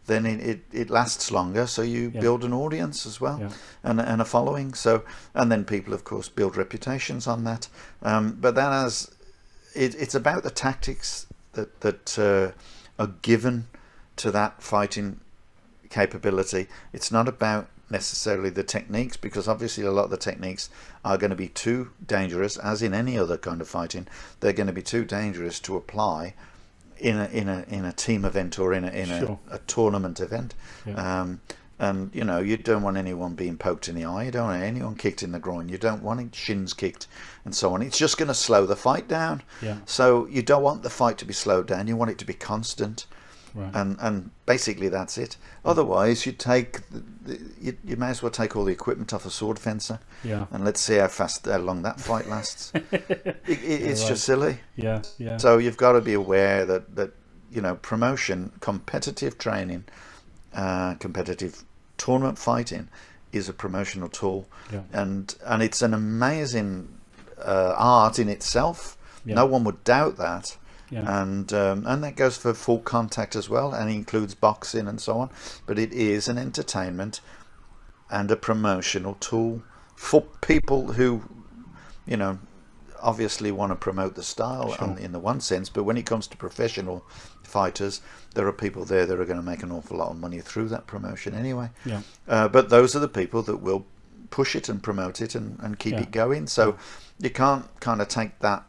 then it lasts longer, so you build an audience as well, and a following. So, and then people of course build reputations on that, but that it's about the tactics that are given to that fighting capability. It's not about necessarily the techniques, because obviously a lot of the techniques are going to be too dangerous, as in any other kind of fighting. They're going to be too dangerous to apply in a team event or in a tournament event. And And, you know, you don't want anyone being poked in the eye. You don't want anyone kicked in the groin. You don't want shins kicked and so on. It's just going to slow the fight down. Yeah. So you don't want the fight to be slowed down. You want it to be constant. Right. And basically that's it. Otherwise, you may as well take all the equipment off a sword fencer. Yeah. And let's see how long that fight lasts. It's just silly. Yeah. Yeah. So you've got to be aware that you know, promotion, competitive training, competitive tournament fighting is a promotional tool. Yeah. And it's an amazing art in itself. Yeah. No one would doubt that. Yeah. And that goes for full contact as well, and includes boxing and so on. But it is an entertainment and a promotional tool for people who, you know, obviously want to promote the style in the one sense. But when it comes to professional fighters, there are people there that are going to make an awful lot of money through that promotion anyway. Yeah. But those are the people that will push it and promote it and keep it going. So you can't kind of take that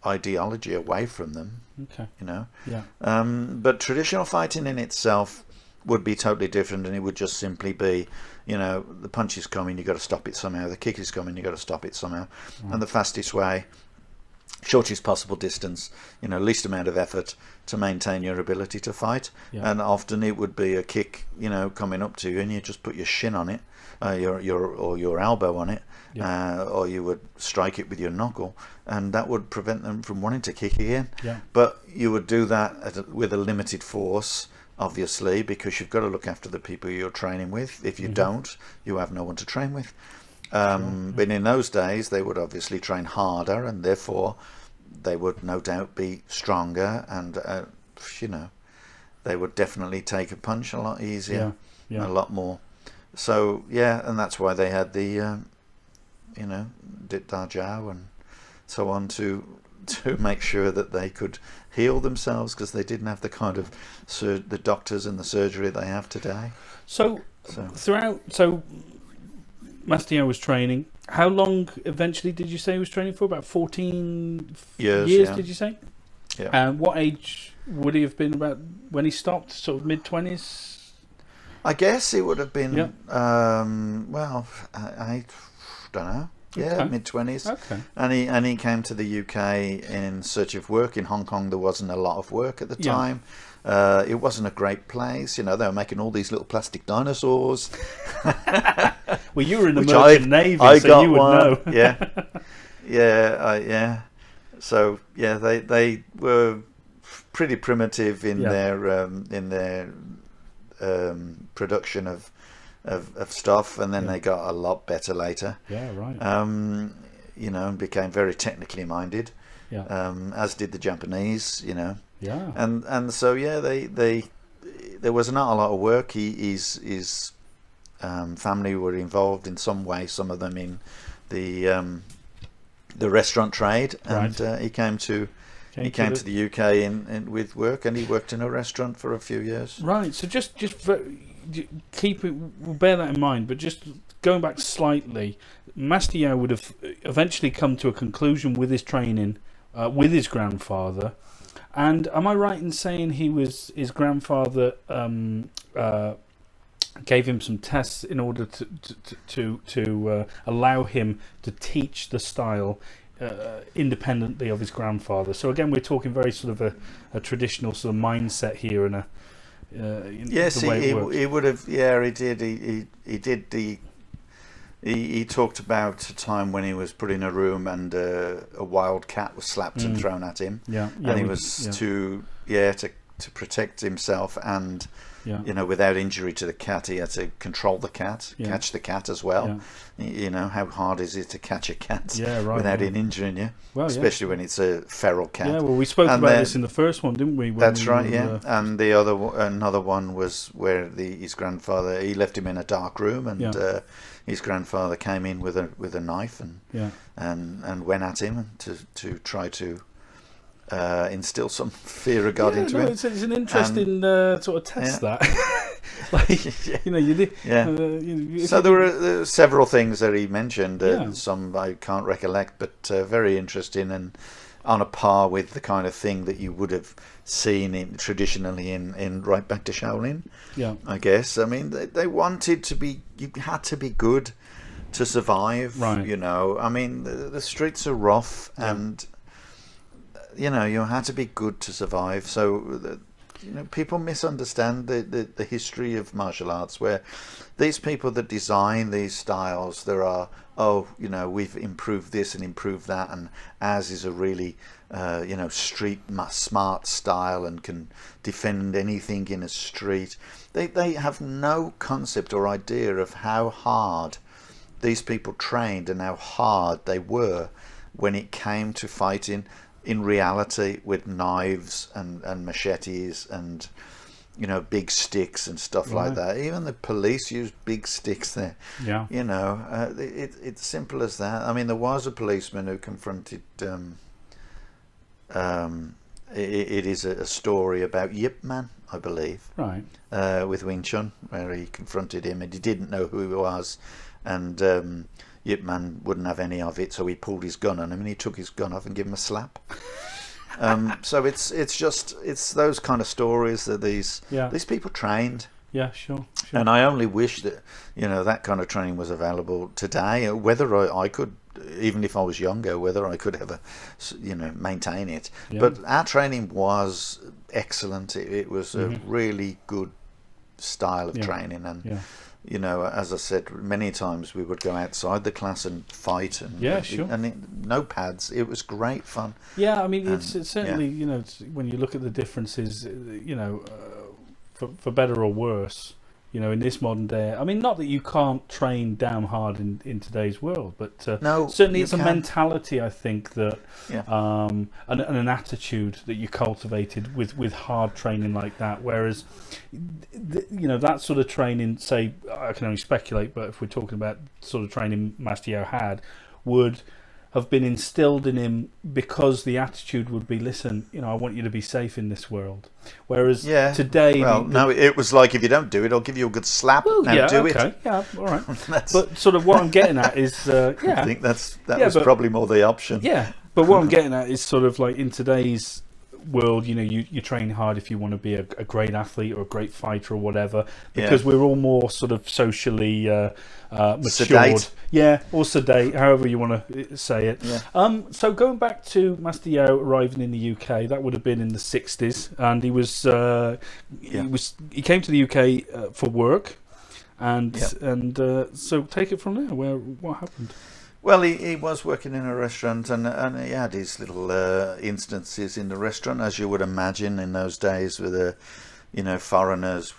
ideology away from them. Okay. You know. Yeah. But traditional fighting in itself would be totally different, and it would just simply be, you know, the punch is coming, you got to stop it somehow. The kick is coming, you got to stop it somehow. And the fastest way, shortest possible distance, you know, least amount of effort to maintain your ability to fight. Yeah. And often it would be a kick, you know, coming up to you, and you just put your shin on it, your elbow on it, or you would strike it with your knuckle, and that would prevent them from wanting to kick again. Yeah. But you would do that with a limited force, obviously, because you've got to look after the people you're training with. If you don't, you have no one to train with. But in those days, they would obviously train harder, and therefore they would no doubt be stronger, and you know, they would definitely take a punch a lot easier, a lot more. So yeah, and that's why they had the you know, Dit Da Jiao and so on to make sure that they could heal themselves, because they didn't have the kind of the doctors and the surgery they have today. So Mastio was training. How long eventually did you say he was training for? About 14 years, did you say? Yeah. And what age would he have been about when he stopped? Sort of mid-20s? I guess it would have been, Yeah. well, I don't know. Yeah, Okay. mid-20s. Okay. And he came to the UK in search of work. In Hong Kong, there wasn't a lot of work at the Yeah. time. It wasn't a great place. You know, they were making all these little plastic dinosaurs. Well, you were in the Which Merchant Navy, I so got you would one. know. Yeah. So yeah, they were pretty primitive in their production of stuff, and then they got a lot better later. Yeah, right. You know, and became very technically minded. Yeah. As did the Japanese. You know. Yeah. And so yeah, they there was not a lot of work. His family were involved in some way. Some of them in the restaurant trade, and Right. he came to the UK in with work, and he worked in a restaurant for a few years. Right. So just keep it. We'll bear that in mind. But just going back slightly, Mastio would have eventually come to a conclusion with his training with his grandfather. And am I right in saying his grandfather gave him some tests in order to allow him to teach the style independently of his grandfather? So again, we're talking very sort of a traditional sort of mindset here, and Yes, the way it works. he would have. Yeah, he did. He did. He talked about a time when he was put in a room and a wild cat was slapped and thrown at him. Yeah, and he was to protect himself, and you know, without injury to the cat, he had to control the cat, catch the cat as well. You know, how hard is it to catch a cat without it injuring you? Well, especially when it's a feral cat. Yeah, well, we spoke about this in the first one, didn't we? That's right. And the another one was where his grandfather, he left him in a dark room, and his grandfather came in with a knife and went at him to try to instill some fear of God into him. It's an interesting sort of test that. Like, you know, you did. So there were several things that he mentioned. Some I can't recollect, but very interesting. And on a par with the kind of thing that you would have seen traditionally in right back to Shaolin. Yeah, I guess. I mean, they wanted to be. You had to be good to survive. Right. You know. I mean, the streets are rough, and you know, you had to be good to survive. So, you know, people misunderstand the history of martial arts, where these people that design these styles, there are, you know, we've improved this and improved that, and ours is a really, you know, street smart style and can defend anything in a street. They have no concept or idea of how hard these people trained and how hard they were when it came to fighting in reality with knives and machetes and, you know, big sticks and stuff like that. Even the police used big sticks there. Yeah. You know, it's simple as that. I mean, there was a policeman who confronted. It is a story about Yip Man, I believe. Right. With Wing Chun, where he confronted him and he didn't know who he was, and Yip Man wouldn't have any of it, so he pulled his gun on him and he took his gun off and gave him a slap. So it's those kind of stories that these people trained. Yeah, sure. And I only wish that, you know, that kind of training was available today. Whether I could, even if I was younger, whether I could ever, you know, maintain it. Yeah. But our training was excellent. It was a really good style of training, and you know, as I said many times, we would go outside the class and fight, and no pads. It was great fun. Yeah, I mean, it's certainly, you know, when you look at the differences, you know, for better or worse, you know, in this modern day. I mean, not that you can't train damn hard in today's world, but certainly it's a mentality, I think, that and an attitude that you cultivated with hard training like that. Whereas, you know, that sort of training, say, I can only speculate, but if we're talking about sort of training Master Yo had, would have been instilled in him because the attitude would be, listen, you know, I want you to be safe in this world. Whereas today... Well, no, it was like, if you don't do it, I'll give you a good slap. Well, now do it. Yeah, all right. But sort of what I'm getting at is... I think that was probably more the option. Yeah, but what I'm getting at is sort of like in today's world, you know, you train hard if you want to be a great athlete or a great fighter or whatever, because we're all more sort of socially matured. Sedate. Yeah, or sedate, however you want to say it. Yeah. So going back to Master Yo arriving in the UK, that would have been in the 60s, and he came to the UK for work, and so take it from there. What happened? Well, he was working in a restaurant, and he had his little instances in the restaurant, as you would imagine in those days with you know, foreigners,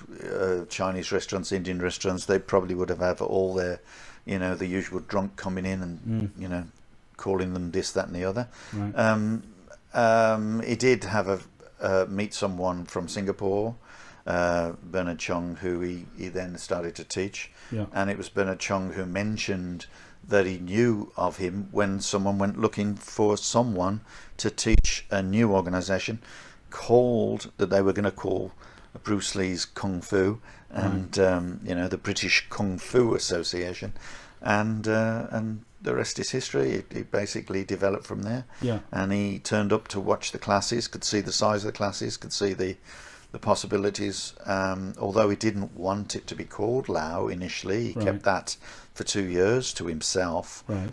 Chinese restaurants, Indian restaurants. They probably would have all their, you know, the usual drunk coming in and you know, calling them this, that, and the other. Right. He did have meet someone from Singapore, Bernard Chong, who he then started to teach, and it was Bernard Chong who mentioned that he knew of him when someone went looking for someone to teach a new organisation that they were going to call Bruce Lee's Kung Fu, and you know, the British Kung Fu Association, and the rest is history. It basically developed from there. Yeah. And he turned up to watch the classes, could see the size of the classes, could see the possibilities. Although he didn't want it to be called Lao initially, he kept that for 2 years to himself. Right.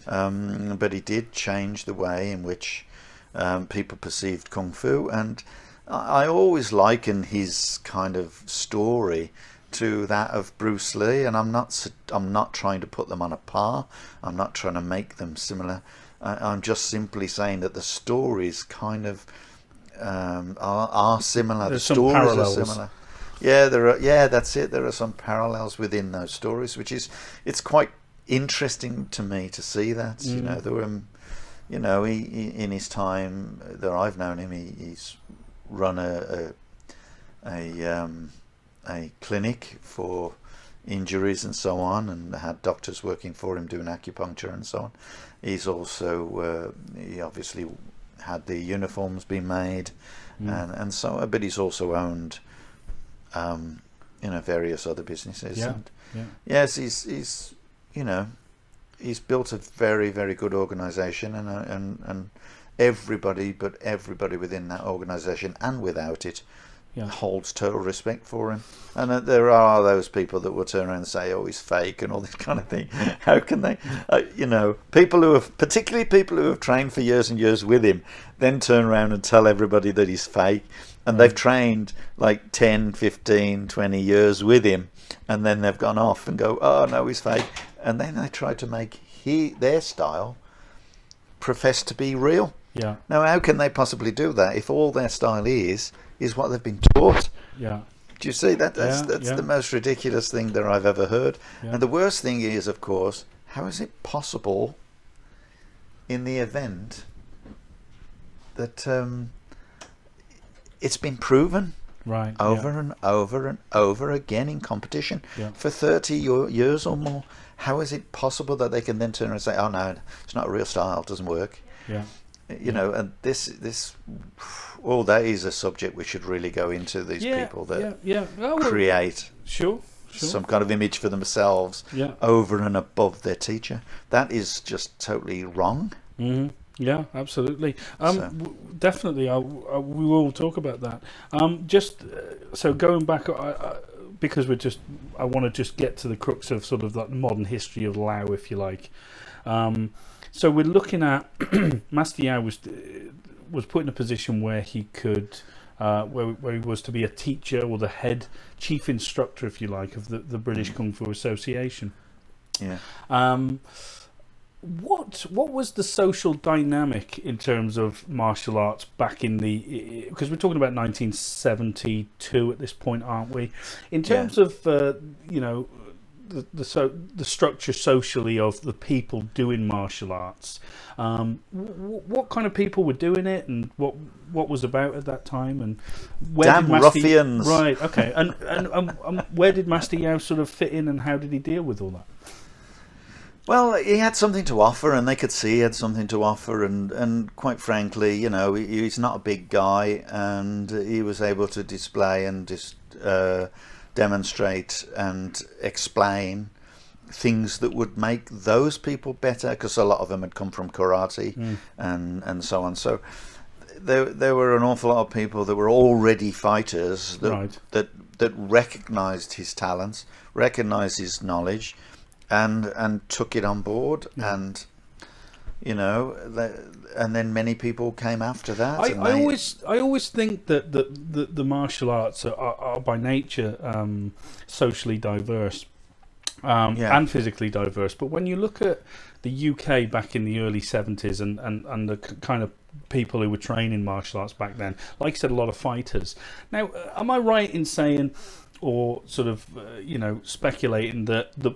But he did change the way in which people perceived Kung Fu, and I always liken his kind of story to that of Bruce Lee, and I'm not trying to put them on a par. I'm not trying to make them similar. I'm just simply saying that the stories kind of are similar. There's the stories some parallels. Are similar. Yeah, there are. Yeah, that's it. There are some parallels within those stories, it's quite interesting to me to see that. You know, there were, you know, he in his time that I've known him, he's run a clinic for injuries and so on, and had doctors working for him doing acupuncture and so on. He's also he obviously had the uniforms being made, and so, but he's also owned you know, various other businesses. Yes, he's you know, he's built a very, very good organisation, and everybody within that organisation and without it holds total respect for him. And there are those people that will turn around and say, oh, he's fake and all this kind of thing. How can they, particularly people who have trained for years and years with him, then turn around and tell everybody that he's fake. And they've trained like 10, 15, 20 years with him, and then they've gone off and go, oh, no, he's fake. And then they try to make their style profess to be real. Yeah. Now, how can they possibly do that if all their style is what they've been taught? Yeah. Do you see that? That's the most ridiculous thing that I've ever heard. Yeah. And the worst thing is, of course, how is it possible in the event that it's been proven over and over and over again in competition for 30 years or more? How is it possible that they can then turn around and say, oh no, it's not a real style, it doesn't work? Yeah. And that is a subject we should really go into, these people that create some kind of image for themselves over and above their teacher. That is just totally wrong. Mm-hmm. Yeah, absolutely. Definitely, we will talk about that. So going back, because I want to just get to the crux of sort of that modern history of Lao, if you like. So we're looking at Master Yao was put in a position where he could, where he was to be a teacher or the head chief instructor, if you like, of the British Kung Fu Association. Yeah. What was the social dynamic in terms of martial arts back in because we're talking about 1972 at this point, aren't we? In terms of the structure socially of the people doing martial arts, what kind of people were doing it, and what was about at that time, and where damn ruffians, right? Okay, and where did Master Yao sort of fit in, and how did he deal with all that? Well, he had something to offer, and they could see he had something to offer, and quite frankly, he's not a big guy, and he was able to display and demonstrate and explain things that would make those people better, because a lot of them had come from karate and so on. So there were an awful lot of people that were already fighters that recognised his talents, recognised his knowledge, and took it on board, and and then many people came after that. I always think that the martial arts are by nature socially diverse and physically diverse. But when you look at the UK back in the early 70s and the kind of people who were training martial arts back then, like I said, a lot of fighters. Now, am I right in saying, or sort of speculating, that the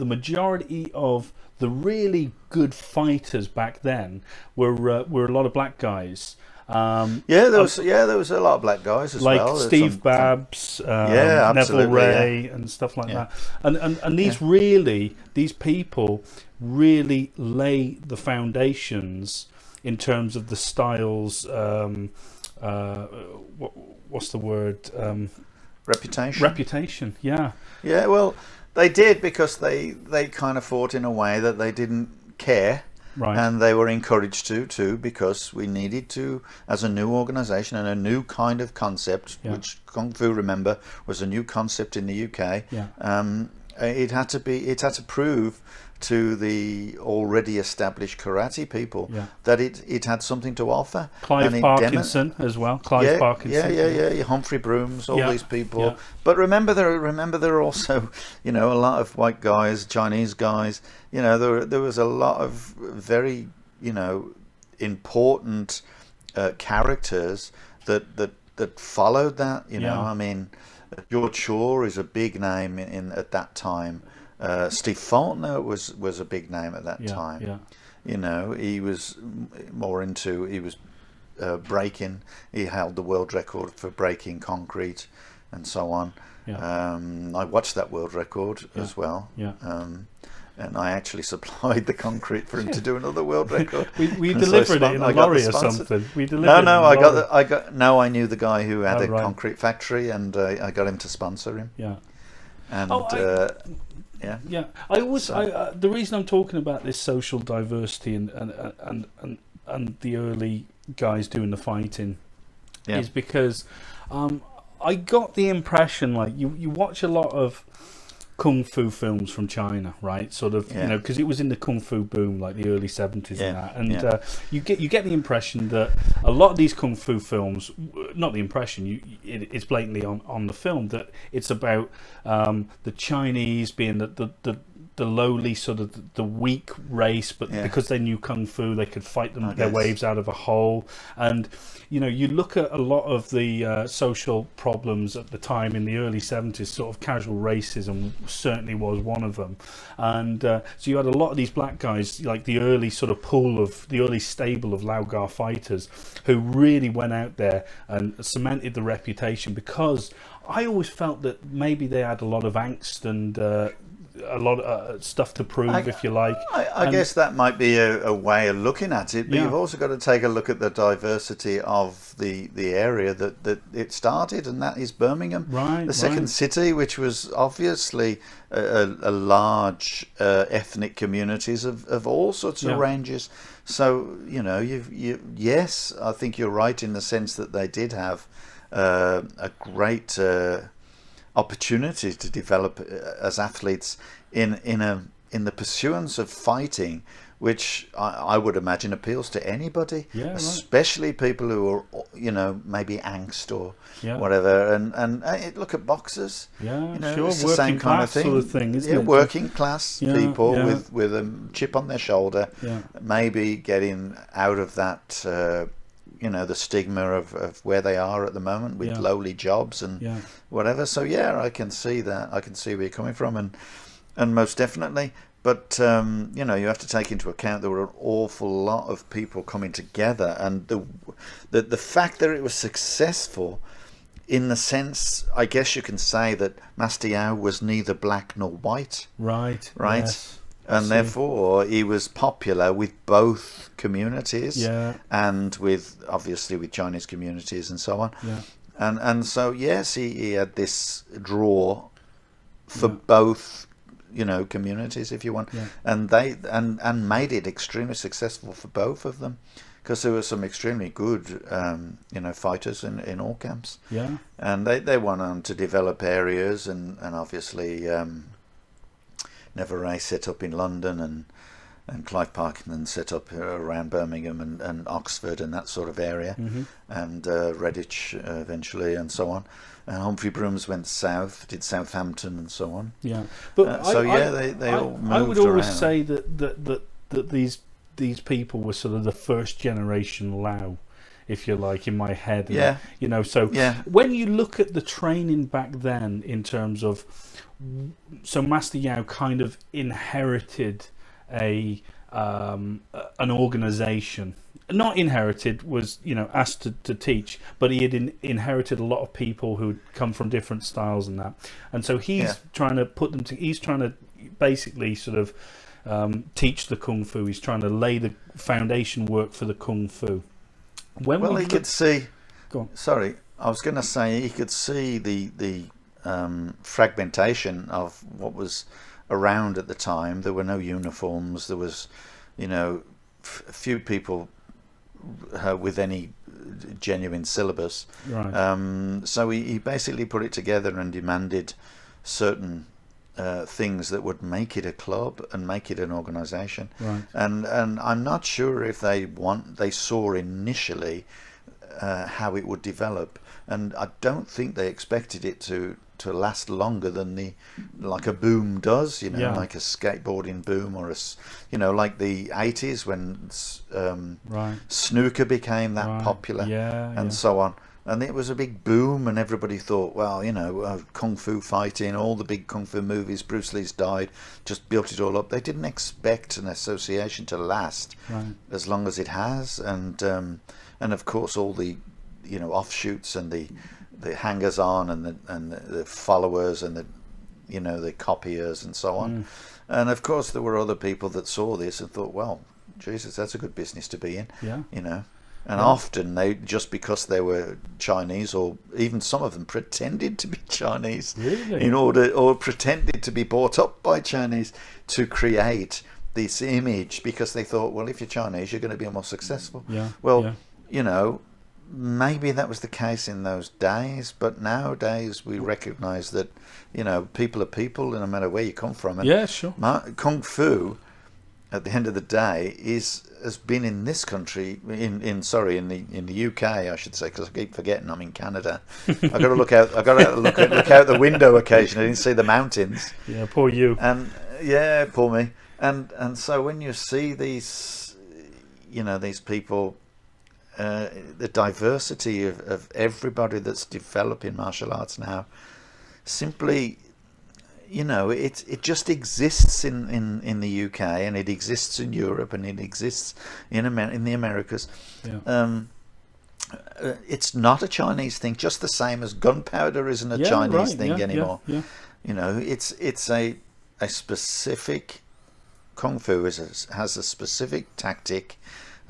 majority of the really good fighters back then were a lot of black guys? There was a lot of black guys as well, like Steve Babs, Neville Ray, and stuff like that. And these people really lay the foundations in terms of the styles. What's the word? Reputation. Yeah. Yeah. Well, they did, because they kind of fought in a way that they didn't care. Right. And they were encouraged to, because we needed to, as a new organisation and a new kind of concept, which Kung Fu, remember, was a new concept in the UK. Yeah. It had to prove to the already established karate people that it had something to offer. Clive Parkinson as well. Parkinson. Yeah. Humphrey Brooms, all these people. Yeah. But remember there are also, a lot of white guys, Chinese guys. There was a lot of very, important characters that followed that. I mean, George Shaw is a big name at that time. Steve Faulkner was a big name at that time. Yeah. He was more into breaking. He held the world record for breaking concrete and so on. Yeah. I watched that world record as well. Yeah. And I actually supplied the concrete for him to do another world record. we delivered it in a lorry or something. I knew the guy who had a concrete factory, and I got him to sponsor him. Yeah. And I always the reason I'm talking about this social diversity and the early guys doing the fighting Yeah. is because I got the impression, like, you watch a lot of kung fu films from China, right? Sort of, you know, because it was in the kung fu boom, like the early 70s and that. And you get the impression that a lot of these kung fu films, not the impression, it's blatantly on the film that it's about the Chinese being the lowly sort of the weak race, but because they knew kung fu, they could fight their waves out of a hole. And you know, you look at a lot of the social problems at the time in the early 70s, sort of casual racism certainly was one of them. And so you had a lot of these black guys, like the early sort of the early stable of Laogar fighters, who really went out there and cemented the reputation, because I always felt that maybe they had a lot of angst and a lot of stuff to prove, if you like. I guess that might be a way of looking at it, but you've also got to take a look at the diversity of the area that it started, and that is Birmingham, the second city, which was obviously a large ethnic communities of all sorts of ranges. So, you know, yes, I think you're right in the sense that they did have a great opportunity to develop as athletes in the pursuance of fighting, which I would imagine appeals to anybody, especially people who are, you know, maybe angst or whatever. And look at boxers. You know, it's the same kind of thing. Sort of thing, isn't it? Working class people with a chip on their shoulder, maybe getting out of that. You know, the stigma of where they are at the moment with lowly jobs and whatever. So I can see that. I can see where you're coming from, and most definitely. But you know, you have to take into account there were an awful lot of people coming together, and the fact that it was successful, in the sense, I guess you can say that Master Yao was neither black nor white. Right. Yes. And therefore he was popular with both communities, and with obviously with Chinese communities and so on. And so yes, he had this draw for both, you know, communities, if you want, and they and made it extremely successful for both of them, because there were some extremely good you know, fighters in all camps. And they went on to develop areas, and obviously Never set up in London, and Clive Parkinson set up around Birmingham and Oxford and that sort of area, and Redditch eventually, and so on. And Humphrey Brooms went south, did Southampton and so on. But they all moved I would always around. say that these people were sort of the first generation Lao, if you like, in my head. You know, so when you look at the training back then, in terms of, so Master Yao kind of inherited an organization. Not inherited, was, you know, asked to teach, but he had inherited a lot of people who'd come from different styles and that. And so he's trying to put them to, he's trying to basically sort of teach the Kung Fu. He's trying to lay the foundation work for the Kung Fu. He could see. Go on. Sorry, I was going to say he could see the fragmentation of what was around at the time. There were no uniforms. There was, you know, few people with any genuine syllabus. So he basically put it together and demanded certain things that would make it a club and make it an organisation. And I'm not sure if they saw initially how it would develop, and I don't think they expected it to last longer than like a boom does, you know, like a skateboarding boom, or you know, like the 80s when snooker became that popular, and so on. And it was a big boom, and everybody thought, well, you know, kung fu fighting, all the big kung fu movies, Bruce Lee's died, just built it all up. They didn't expect an association to last as long as it has, and of course all the, you know, offshoots and the hangers on and the followers and the, you know, the copiers and so on. And of course there were other people that saw this and thought, well, Jesus, that's a good business to be in, you know. And often they, just because they were Chinese, or even some of them pretended to be Chinese, or pretended to be brought up by Chinese to create this image because they thought, well, if you're Chinese, you're going to be more successful. Yeah. Well, yeah. you know, maybe that was the case in those days, but nowadays we recognise that, you know, people are people, no matter where you come from. And Yeah, sure. Kung Fu, at the end of the day, has been in this country, in the UK, I should say, because I keep forgetting I'm in Canada. I got to look out. I got to look out the window occasionally and see the mountains. Yeah, poor you. And yeah, poor me. And so when you see these, you know, these people, the diversity of everybody that's developing martial arts now, simply, you know, it just exists in the UK, and it exists in Europe, and it exists in the Americas. Yeah. It's not a Chinese thing, just the same as gunpowder isn't a Chinese thing anymore. Yeah. You know, it's a specific Kung Fu has a specific tactic,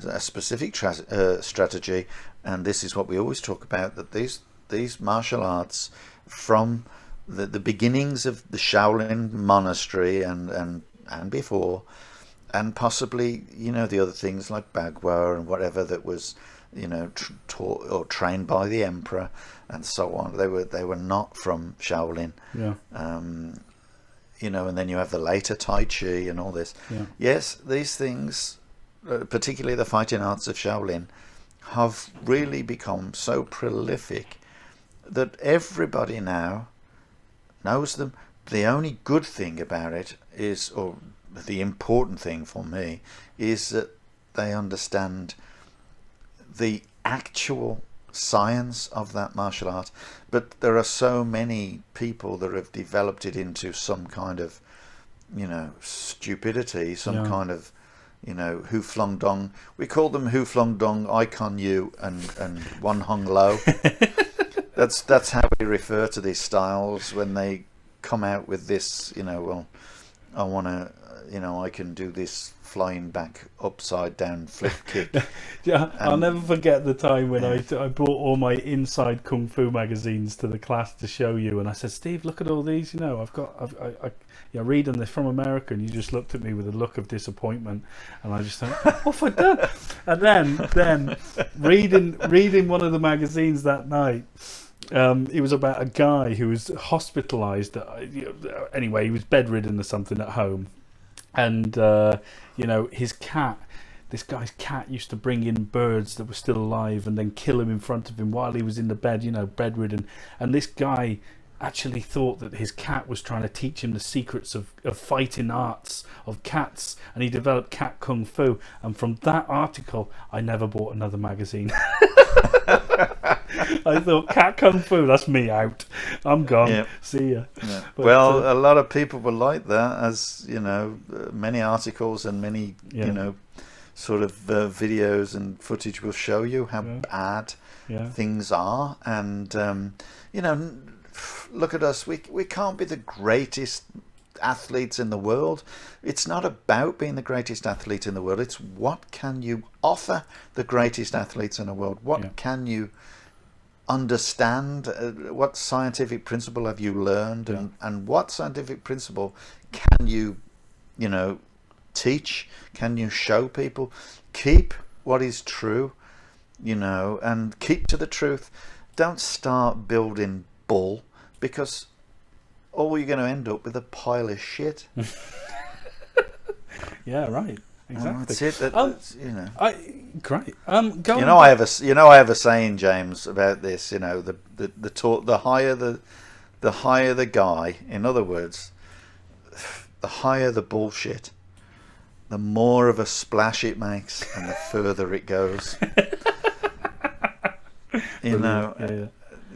a specific strategy, and this is what we always talk about, that these martial arts, from the beginnings of the Shaolin monastery and before, and possibly, you know, the other things like Bagua and whatever that was, you know, taught or trained by the emperor and so on. They were not from Shaolin. Yeah. You know, and then you have the later Tai Chi and all this. Yeah. Yes, these things, particularly the fighting arts of Shaolin, have really become so prolific that everybody now knows them. The only good thing about it is, or the important thing for me, is that they understand the actual science of that martial art. But there are so many people that have developed it into some kind of, you know, stupidity, some kind of, you know, Hu Flung Dong. We call them Hu Flung Dong, I Con Yu, and One Hung Lo. That's how we refer to these styles when they come out with this, you know, well, I want to, you know, I can do this flying back upside down flip kick. Yeah, I'll never forget the time when I brought all my Inside Kung Fu magazines to the class to show you, and I said, Steve, look at all these, you know, I read them, they're from America, and you just looked at me with a look of disappointment, and I just thought, what have I done? And then reading one of the magazines that night, it was about a guy who was hospitalised. Anyway, he was bedridden or something at home, and you know, this guy's cat used to bring in birds that were still alive and then kill him in front of him while he was in the bed, you know, bedridden. And this guy actually thought that his cat was trying to teach him the secrets of fighting arts of cats, and he developed cat kung fu. And from that article, I never bought another magazine. I thought, cat kung fu, that's me out. I'm gone. Yep. See ya. Yeah. But, well, a lot of people were like that, as you know, many articles and many, you know, sort of videos and footage will show you how bad things are. And you know, look at us. We can't be the greatest athletes in the world. It's not about being the greatest athlete in the world. It's what can you offer the greatest athletes in the world? What can you understand? What scientific principle have you learned? And what scientific principle can you, you know, teach? Can you show people? Keep what is true, you know, and keep to the truth. Don't start building bull, because all you're going to end up with a pile of shit. Yeah, right. Exactly. That's it. That's, you know. Great. I have a saying, James, about this. You know, the higher the guy. In other words, the higher the bullshit, the more of a splash it makes, and the further it goes. You know,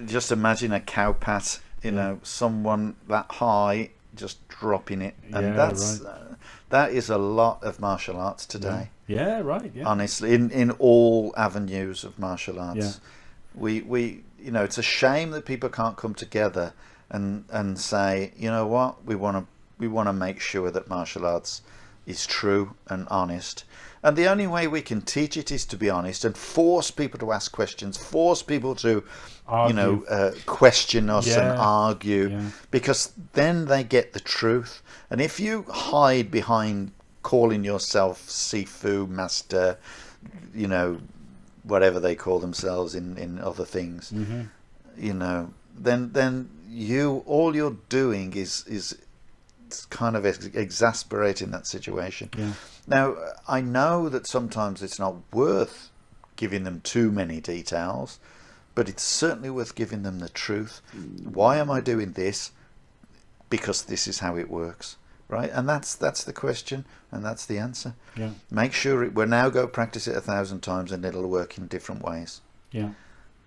just imagine a cow pat. You know, someone that high just dropping it, and that is a lot of martial arts today. Yeah, right. Yeah. Honestly, in all avenues of martial arts, we you know, it's a shame that people can't come together and say, you know what, we want to make sure that martial arts is true and honest. And the only way we can teach it is to be honest and force people to ask questions, force people to argue. You know, question us and argue, because then they get the truth. And if you hide behind calling yourself Sifu master, whatever they call themselves in other things, then all you're doing is kind of exasperating that situation. Yeah. Now, I know that sometimes it's not worth giving them too many details, but it's certainly worth giving them the truth. Why am I doing this? Because this is how it works, right? And that's the question, and that's the answer. Yeah. Make sure we'll now go practice it 1,000 times, and it'll work in different ways. Yeah.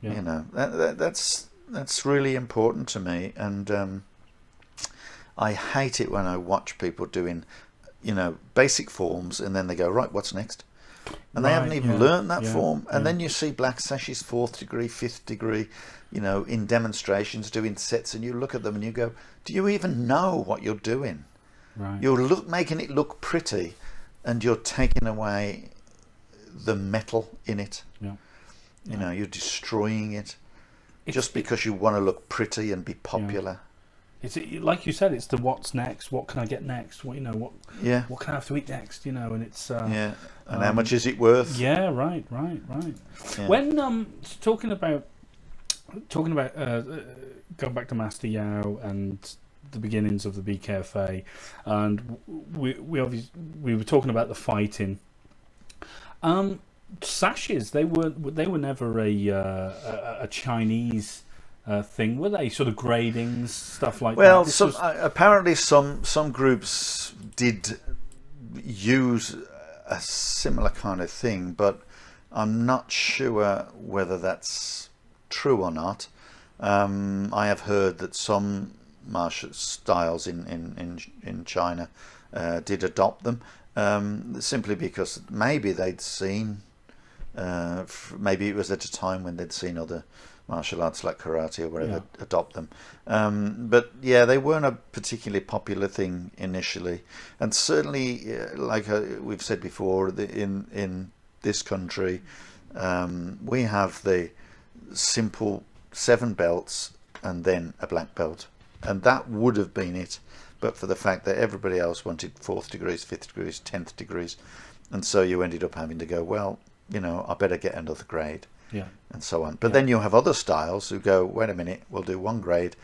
Yeah. That's really important to me, and I hate it when I watch people doing, basic forms, and then they go, right, what's next? And they haven't even learned that form. And then you see black sashes, 4th degree, 5th degree, in demonstrations doing sets, and you look at them and you go, do you even know what you're doing? Right. You're making it look pretty, and you're taking away the metal in it. Yeah. You're destroying it just because you want to look pretty and be popular. It's like you said. It's the what's next. What can I get next? What What can I have to eat next? And it's and how much is it worth? Yeah, right. Yeah. When talking about going back to Master Yao and the beginnings of the BKFA, and we were talking about the fighting. Sashes, they were never a Chinese thing, were they? Sort of gradings, stuff like that. Well, apparently some groups did use a similar kind of thing, but I'm not sure whether that's true or not. I have heard that some martial styles in China did adopt them, simply because maybe they'd seen, maybe it was at a time when they'd seen other martial arts like karate or whatever adopt them, but they weren't a particularly popular thing initially, and certainly like we've said before, in this country we have the simple 7 belts and then a black belt, and that would have been it, but for the fact that everybody else wanted 4th degrees, 5th degrees, 10th degrees, and so you ended up having to go, well, I better get another grade. Yeah. And so on. But then you'll have other styles who go, wait a minute, we'll do 1 grade,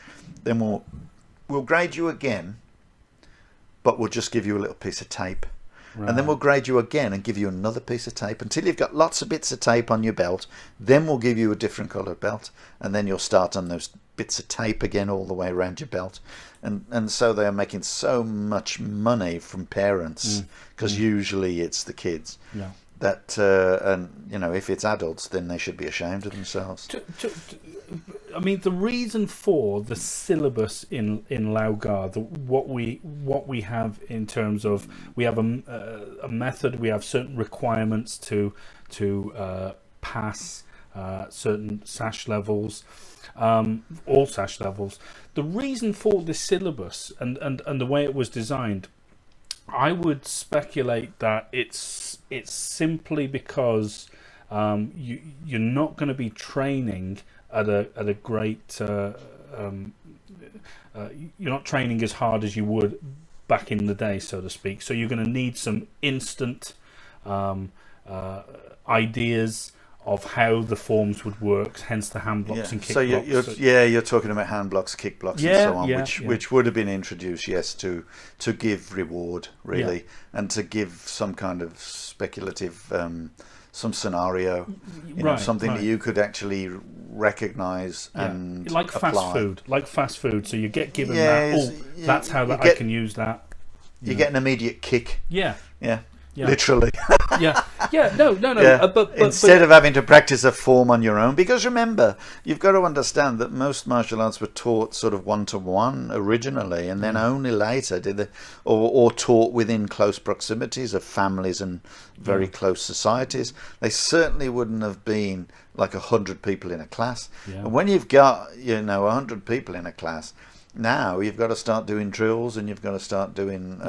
then we'll grade you again, but we'll just give you a little piece of tape. Right. And then we'll grade you again and give you another piece of tape until you've got lots of bits of tape on your belt. Then we'll give you a different coloured belt, and then you'll start on those bits of tape again all the way around your belt. And so they are making so much money from parents, because usually it's the kids. Yeah. That if it's adults, then they should be ashamed of themselves. I mean, the reason for the syllabus in Laogar, what we have in terms of, we have a method, we have certain requirements to pass certain sash levels, all sash levels. The reason for this syllabus and the way it was designed, I would speculate that it's simply because you're not going to be training at a great you're not training as hard as you would back in the day, so to speak. So you're going to need some instant ideas of how the forms would work, hence the hand blocks and kick blocks. You're talking about hand blocks, kick blocks, and so on, which would have been introduced, to give reward, really, and to give some kind of speculative, some scenario, something that you could actually recognise and like apply. fast food. So you get given that's how I can use that. You get an immediate kick. Yeah. Literally. No. But instead of having to practice a form on your own, because remember, you've got to understand that most martial arts were taught sort of 1-to-1 originally, and then only later did they, or taught within close proximities of families and very close societies. They certainly wouldn't have been like 100 people in a class. And when you've got 100 people in a class, now you've got to start doing drills, and you've got to start doing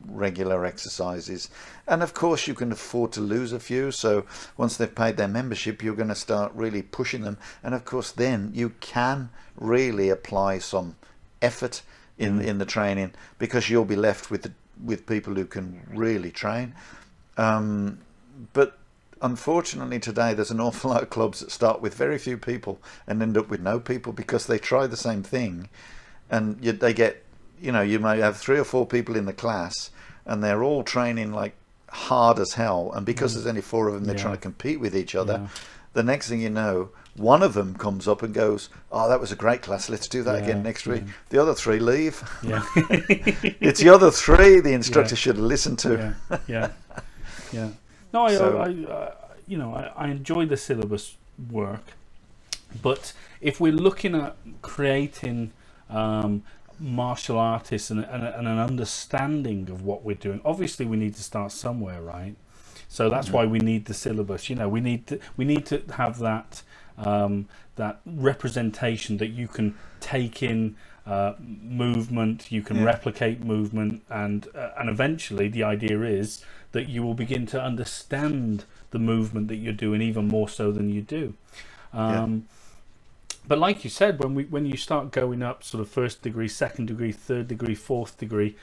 regular exercises, and of course you can afford to lose a few, so once they've paid their membership, you're going to start really pushing them, and of course then you can really apply some effort in the training, because you'll be left with with people who can really train. But unfortunately today there's an awful lot of clubs that start with very few people and end up with no people because they try the same thing, and they get, you know, you may have 3 or 4 people in the class and they're all training like hard as hell, and because there's only 4 of them, they're trying to compete with each other. The next thing you know, one of them comes up and goes, "Oh, that was a great class, let's do that again next week." The other 3 leave. It's the other 3 the instructor should have listened to. No, I enjoy the syllabus work, but if we're looking at creating martial artists and an understanding of what we're doing, obviously we need to start somewhere, right? So that's why we need the syllabus. You know, we need to have that that representation that you can take in movement, you can replicate movement, and eventually the idea is that you will begin to understand the movement that you're doing even more so than you do. But like you said, when you start going up sort of 1st degree, 2nd degree, 3rd degree, 4th degree,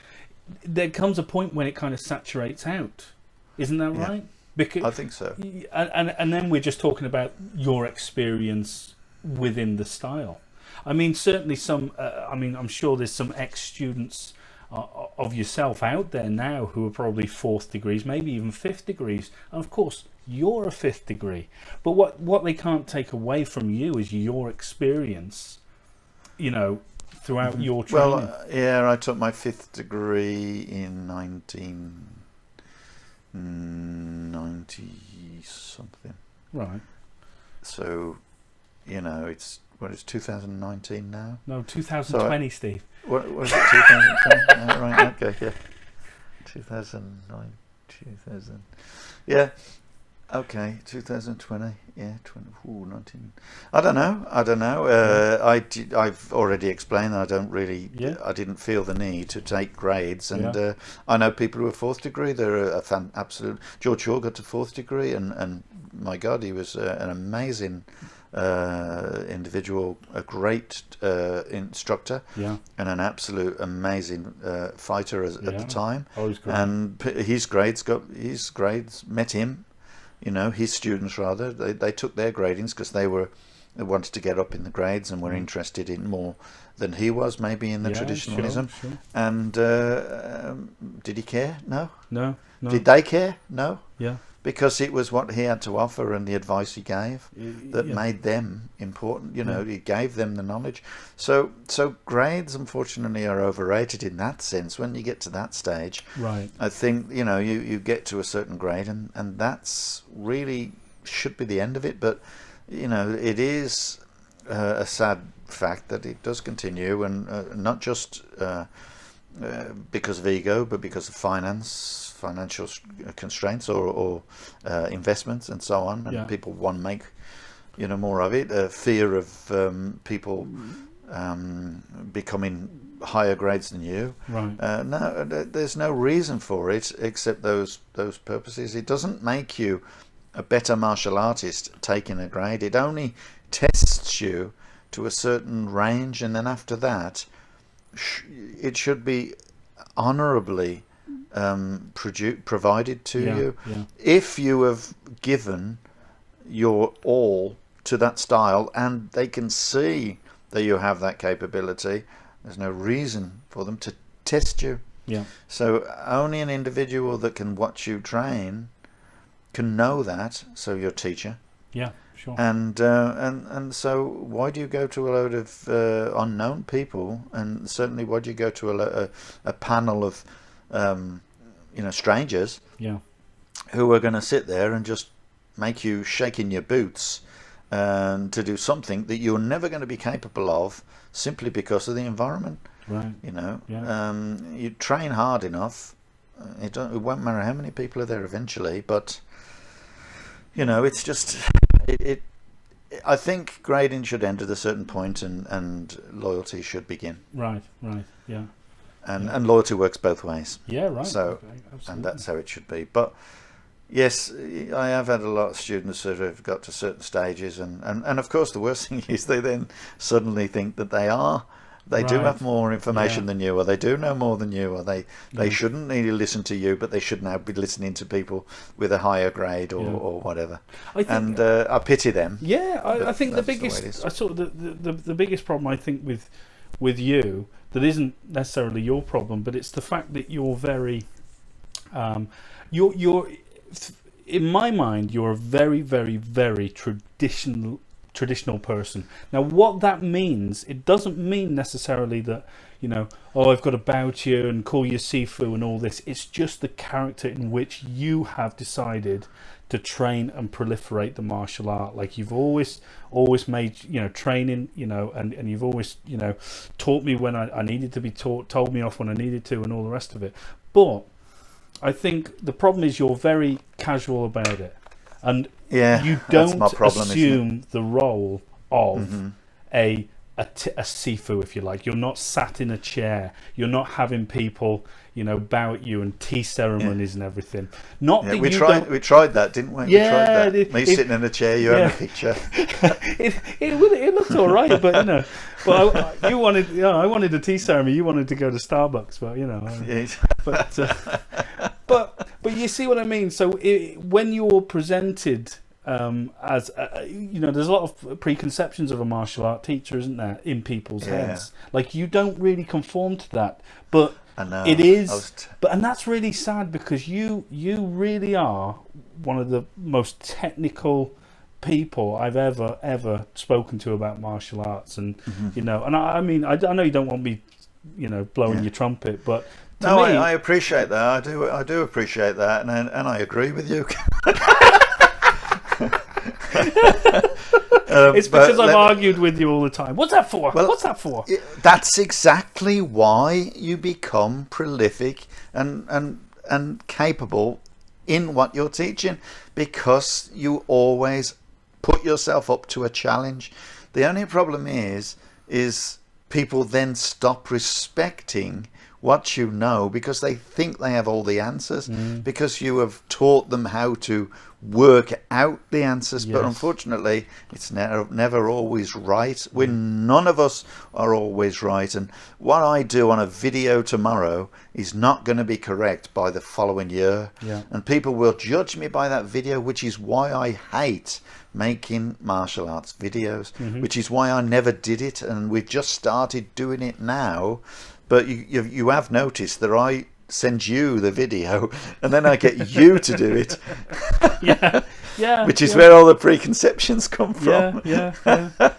there comes a point when it kind of saturates out. Isn't that right? Because I think so. And then we're just talking about your experience within the style. I mean, certainly I'm sure there's some ex-students of yourself out there now who are probably 4th degrees, maybe even 5th degrees. And of course, you're a 5th degree. But what they can't take away from you is your experience, you know, throughout your training. Well, I took my 5th degree in 1990 something. Right. So, you know, it's 2019 now? No, 2020, Steve. What was it, 2020? Right, okay, yeah. 2009, 2000. Yeah, okay, 2020, yeah, 19. I don't know. I've already explained that I didn't feel the need to take grades, and I know people who are 4th degree. They're a absolute. George Shaw got to 4th degree, and my God, he was an amazing individual, a great instructor, and an absolute amazing fighter at the time. And his grades met him. You know, his students rather, they took their gradings because they wanted to get up in the grades and were interested in more than he was, maybe in the traditionalism. Sure. And did he care? No. Did they care? No. Because it was what he had to offer and the advice he gave that made them important. You know, he gave them the knowledge. So grades, unfortunately, are overrated in that sense. When you get to that stage, right? I think, you know, you get to a certain grade, and that's really should be the end of it. But, you know, it is a sad fact that it does continue, and not just because of ego, but because of financial constraints or investments and so on, and people want to make, you know, more of it. Fear of people becoming higher grades than you. Right. No, there's no reason for it except those purposes. It doesn't make you a better martial artist taking a grade. It only tests you to a certain range, and then after that, it should be honourably provided to you. If you have given your all to that style and they can see that you have that capability, there's no reason for them to test you. So only an individual that can watch you train can know that, so your teacher. Sure. And so why do you go to a load of unknown people, and certainly why do you go to a panel of strangers who are going to sit there and just make you shake in your boots to do something that you're never going to be capable of simply because of the environment? Right. You know, you train hard enough, it won't matter how many people are there eventually, but you know, it's just I think grading should end at a certain point, and loyalty should begin. Right, yeah. And loyalty works both ways. Yeah, right. So, and that's how it should be. But yes, I have had a lot of students that have got to certain stages, and of course the worst thing is they then suddenly think that they are They do Right. have more information Yeah. than you, or they do know more than you, or they shouldn't need to listen to you, but they should now be listening to people with a higher grade or whatever. I think, and I pity them. Yeah, I think the that's the way it biggest, is. I sort of the biggest problem I think with you that isn't necessarily your problem, but it's the fact that you're very, you're in my mind you're a very very very traditional person. Now, what that means, it doesn't mean necessarily that, you know, oh, I've got to bow to you and call you Sifu and all this. It's just the character in which you have decided to train and proliferate the martial art. Like, you've always made, you know, training, you know, and you've always, you know, taught me when I needed to be taught, told me off when I needed to, and all the rest of it. But I think the problem is you're very casual about it. And you don't my problem, assume the role of a Sifu, if you like. You're not sat in a chair. You're not having people, you know, bow at you and tea ceremonies and everything. Not that we you tried that, didn't we? Yeah, we tried that. Me sitting in a chair, you having a picture. it looked all right, but you know, you wanted, you know, I wanted a tea ceremony. You wanted to go to Starbucks, but you know, but you see what I mean. So when you're presented as you know, there's a lot of preconceptions of a martial art teacher, isn't there, in people's heads? Like, you don't really conform to that, but it is. And that's really sad, because you really are one of the most technical people I've ever spoken to about martial arts, and you know, and I mean, I know you don't want me, you know, blowing your trumpet, but no, I appreciate that. I do appreciate that, and I agree with you. It's because I've argued with you all the time. What's that for? Well, what's that for? That's exactly why you become prolific and capable in what you're teaching, because you always put yourself up to a challenge. The only problem is people then stop respecting what you know, because they think they have all the answers, because you have taught them how to work out the answers. But unfortunately, it's never always right. None of us are always right, and what I do on a video tomorrow is not going to be correct by the following year, and people will judge me by that video, which is why I hate making martial arts videos, which is why I never did it, and we've just started doing it now. But you have noticed that I send you the video, and then I get you to do it. Which is where all the preconceptions come from.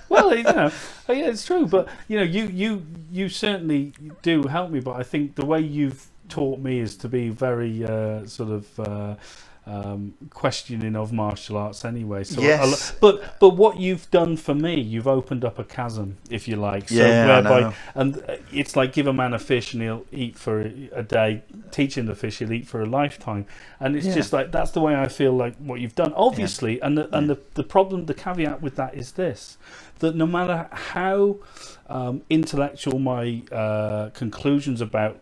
Well, you know, it's true. But you know, you certainly do help me. But I think the way you've taught me is to be very sort of questioning of martial arts anyway. So but what you've done for me, you've opened up a chasm, if you like. So and it's like, give a man a fish and he'll eat for a day. Teach him the fish, he'll eat for a lifetime. And it's just like, that's the way I feel like what you've done, obviously. And the problem, the caveat with that is this, that no matter how intellectual my conclusions about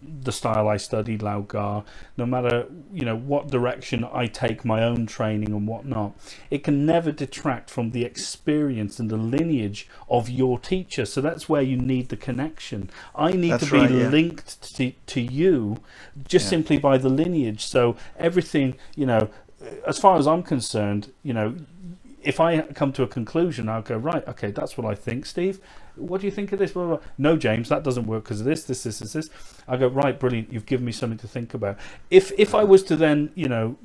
the style I studied, Lao Gar, no matter, you know, what direction I take my own training and whatnot, it can never detract from the experience and the lineage of your teacher. So that's where you need the connection. I need to be linked to you just simply by the lineage. So everything, you know, as far as I'm concerned, you know, if I come to a conclusion, I'll go, right, okay, that's what I think, Steve. What do you think of this? Blah, blah, blah. No, James, that doesn't work because of this. I go, right, brilliant. You've given me something to think about. If I was to then, you know,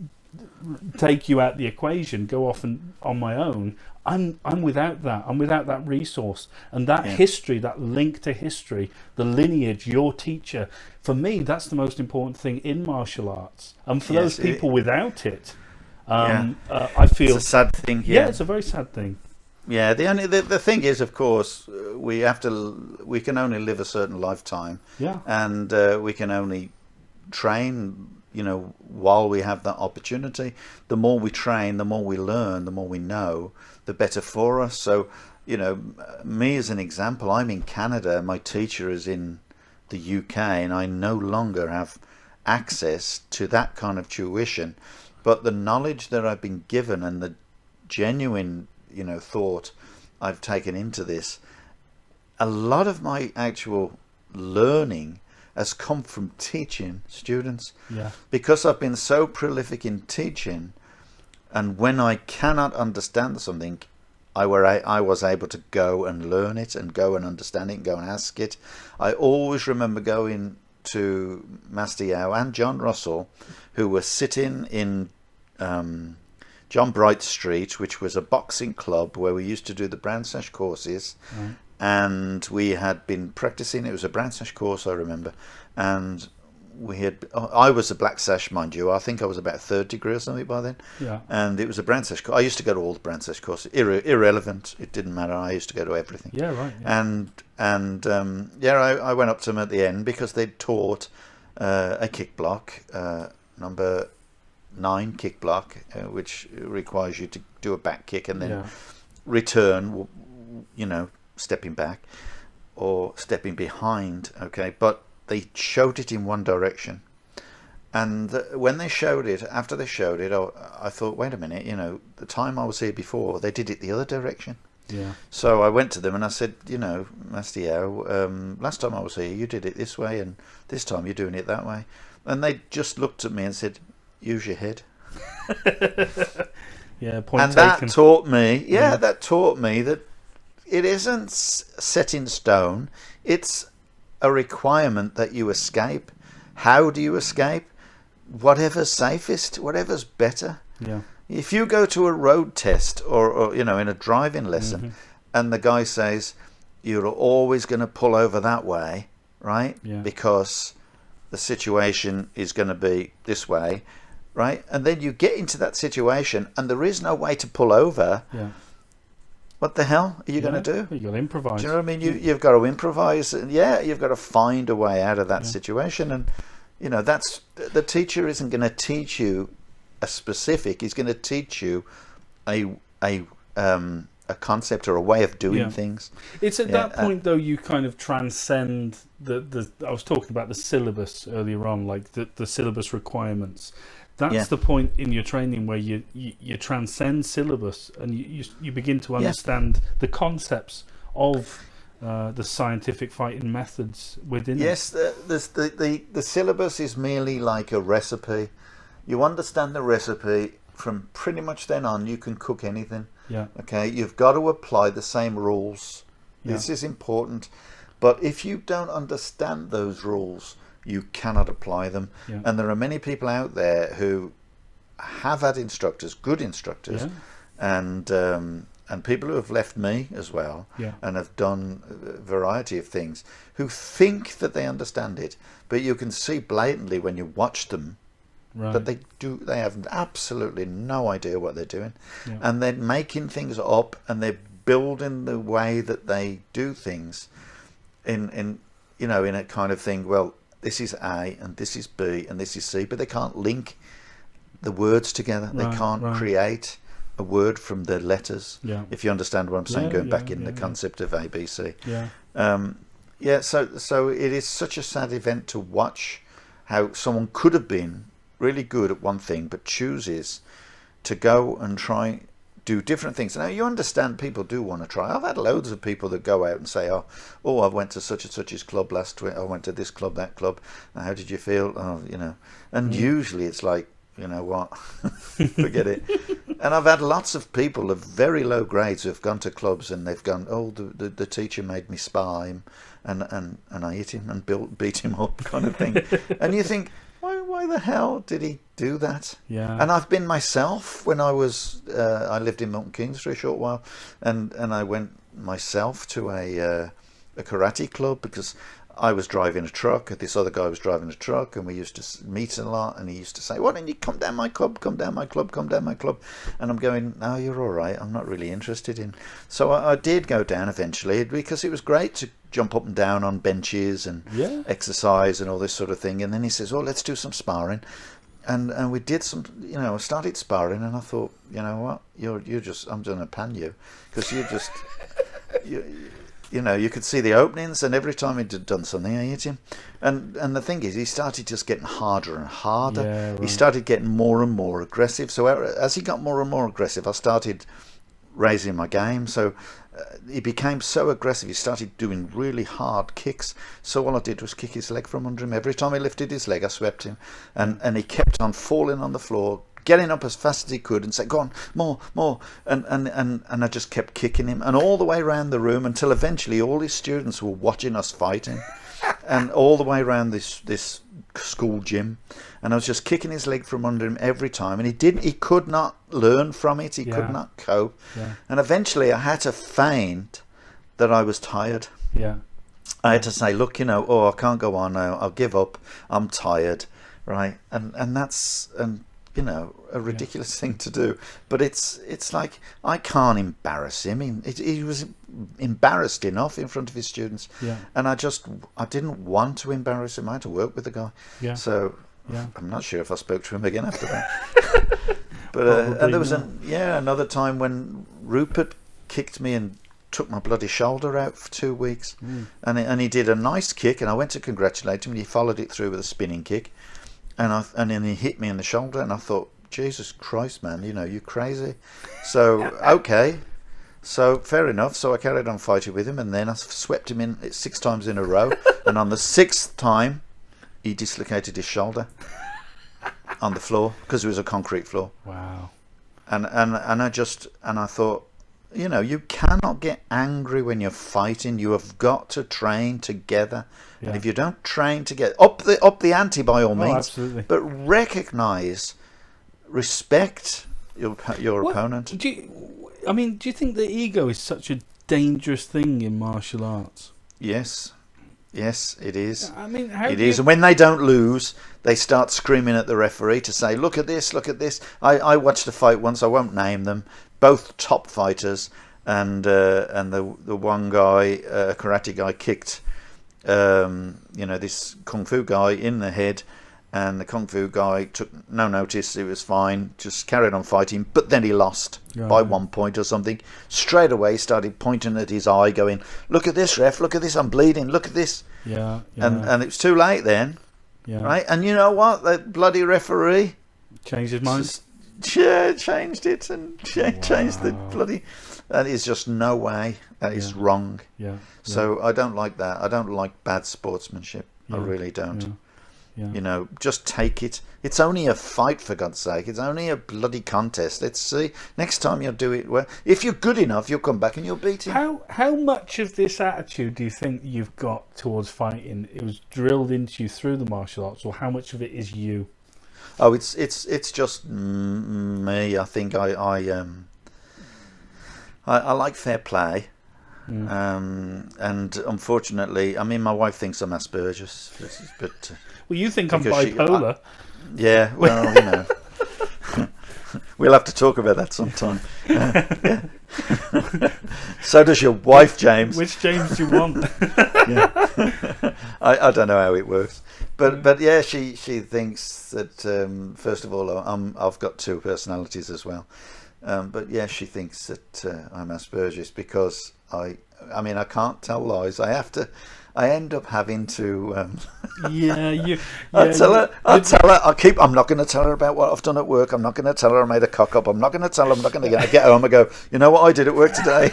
take you out the equation, go off and on my own, I'm without that. I'm without that resource and that history, that link to history, the lineage, your teacher. For me, that's the most important thing in martial arts. And for those people without it, I feel it's a sad thing. Yeah, it's a very sad thing. Yeah, the thing is, of course, we can only live a certain lifetime. Yeah. And we can only train, you know, while we have that opportunity. The more we train, the more we learn, the more we know, the better for us. So, you know, me as an example, I'm in Canada, my teacher is in the UK, and I no longer have access to that kind of tuition. But the knowledge that I've been given and the genuine, you know, thought I've taken into this, a lot of my actual learning has come from teaching students. Yeah. Because I've been so prolific in teaching, and when I cannot understand something, I was able to go and learn it and go and understand it and go and ask it. I always remember going to Master Yao and John Russell, who were sitting in John Bright Street, which was a boxing club where we used to do the Brown Sash courses. Right. And we had been practicing. It was a Brown Sash course, I remember. And I was a black sash, mind you. I think I was about third degree or something by then. Yeah. And it was a Brown Sash course. I used to go to all the Brown Sash courses. Irrelevant. It didn't matter. I used to go to everything. Yeah, right. Yeah. I went up to them at the end because they'd taught a kick block, number 9 kick block, which requires you to do a back kick and then return, stepping back or stepping behind. Okay, but they showed it in one direction, and when they showed it, after they showed it, I thought, wait a minute, the time I was here before, they did it the other direction. Yeah. So I went to them and I said, Master Yao, last time I was here, you did it this way, and this time you're doing it that way. And they just looked at me and said, use your head. Yeah, point and taken. That taught me, that taught me that it isn't set in stone. It's a requirement that you escape. How do you escape? Whatever's safest, whatever's better. Yeah. If you go to a road test or in a driving lesson, and the guy says you're always going to pull over that way, right? Yeah. Because the situation is going to be this way, right? And then you get into that situation and there is no way to pull over. Yeah. What the hell are you going to do? You've got to improvise. Do you know what I mean? You've got to improvise. And you've got to find a way out of that situation. And, that's the teacher isn't going to teach you a specific. He's going to teach you a concept or a way of doing things. It's at that point, though, you kind of transcend the I was talking about the syllabus earlier on, like the syllabus requirements. That's the point in your training where you transcend syllabus and you begin to understand the concepts of the scientific fighting methods within it. Yes, the syllabus is merely like a recipe. You understand the recipe, from pretty much then on you can cook anything. Yeah. Okay, you've got to apply the same rules. Yeah. This is important. But if you don't understand those rules, you cannot apply them. Yeah. And there are many people out there who have had instructors, good instructors, and people who have left me as well, and have done a variety of things, who think that they understand it, but you can see blatantly when you watch them that they have absolutely no idea what they're doing, and they're making things up, and they're building the way that they do things in a kind of thing. Well, this is A and this is B and this is C, but they can't link the words together. They can't create a word from the letters. Yeah. If you understand what I'm saying, going back in the concept of A, B, C. Yeah. So it is such a sad event to watch how someone could have been really good at one thing, but chooses to go and try do different things. Now you understand people do want to try. I've had loads of people that go out and say, oh, I went to such and such's club last week. I went to this club, that club. How did you feel? And usually it's like, you know what, forget it. And I've had lots of people of very low grades who have gone to clubs and they've gone, oh, the teacher made me spar him and I hit him and beat him up, kind of thing. And you think, why the hell did he do that? Yeah. And I've been myself when I was I lived in Milton Keynes for a short while, and I went myself to a karate club because I was driving a truck, this other guy was driving a truck, and we used to meet a lot, and he used to say, why don't you come down my club, come down my club, come down my club? And I'm going, no, you're all right, I'm not really interested in. So I did go down eventually, because it was great to jump up and down on benches and exercise and all this sort of thing. And then he says, oh, let's do some sparring. And we did some, started sparring, and I thought, you know what, you're just, I'm going to pan you, because you're just, you could see the openings, and every time he'd done something, I hit him. And the thing is, he started just getting harder and harder. Yeah, right. He started getting more and more aggressive. So as he got more and more aggressive, I started raising my game. So he became so aggressive. He started doing really hard kicks. So all I did was kick his leg from under him. Every time he lifted his leg, I swept him, and he kept on falling on the floor, getting up as fast as he could, and saying, "Go on, more," and I just kept kicking him, and all the way around the room until eventually all his students were watching us fighting, and all the way around this school gym, and I was just kicking his leg from under him every time, and he could not learn from it. He could not cope, and eventually I had to feign that I was tired. I had to say, "Look, I can't go on now. I'll give up. I'm tired." Right, and that's a ridiculous thing to do, but it's like I can't embarrass him. He was embarrassed enough in front of his students, and I didn't want to embarrass him. I had to work with the guy, so I'm not sure if I spoke to him again after that. But and there was another time when Rupert kicked me and took my bloody shoulder out for 2 weeks, and he did a nice kick, and I went to congratulate him, and he followed it through with a spinning kick. And then he hit me in the shoulder, and I thought, Jesus Christ, man, you're crazy. So, okay. So, fair enough. So I carried on fighting with him, and then I swept him in 6 times in a row. And on the 6th time, he dislocated his shoulder on the floor, because it was a concrete floor. Wow. And I thought, you cannot get angry when you're fighting. You have got to train together. And if you don't train together, up the ante by all means. Absolutely. But recognise, respect your opponent. Do you think the ego is such a dangerous thing in martial arts? Yes, it is. I mean, it is. And when they don't lose, they start screaming at the referee to say, "Look at this, look at this." I watched a fight once. I won't name them. Both top fighters, and the one guy, a karate guy, kicked this kung fu guy in the head, and the kung fu guy took no notice. It was fine, just carried on fighting, but then he lost by 1 point or something. Straight away started pointing at his eye, going, "Look at this, ref, look at this, I'm bleeding, look at this." And it was too late then, right? And you know what, the bloody referee changed his mind. Changed it and changed the bloody. That is just no way. That is wrong. So I don't like that. I don't like bad sportsmanship. I really don't. Just take it. It's only a fight, for God's sake. It's only a bloody contest. Let's see. Next time you'll do it well. If you're good enough, you'll come back and you'll beat him. How much of this attitude do you think you've got towards fighting? It was drilled into you through the martial arts, or how much of it is you? Oh, it's just me. I think I like fair play, and unfortunately, my wife thinks I'm Asperger's, but well, you think I'm bipolar. Well, we'll have to talk about that sometime. So does your wife, James. Which James do you want? I don't know how it works. But yeah, she thinks that first of all I've got 2 personalities as well, but yeah, she thinks that I'm Asperger's because I can't tell lies. I end up having to. I tell her. I'm not going to tell her about what I've done at work. I'm not going to tell her I made a cock up. I'm not going to tell her. I'm not going to get home and go, "You know what I did at work today."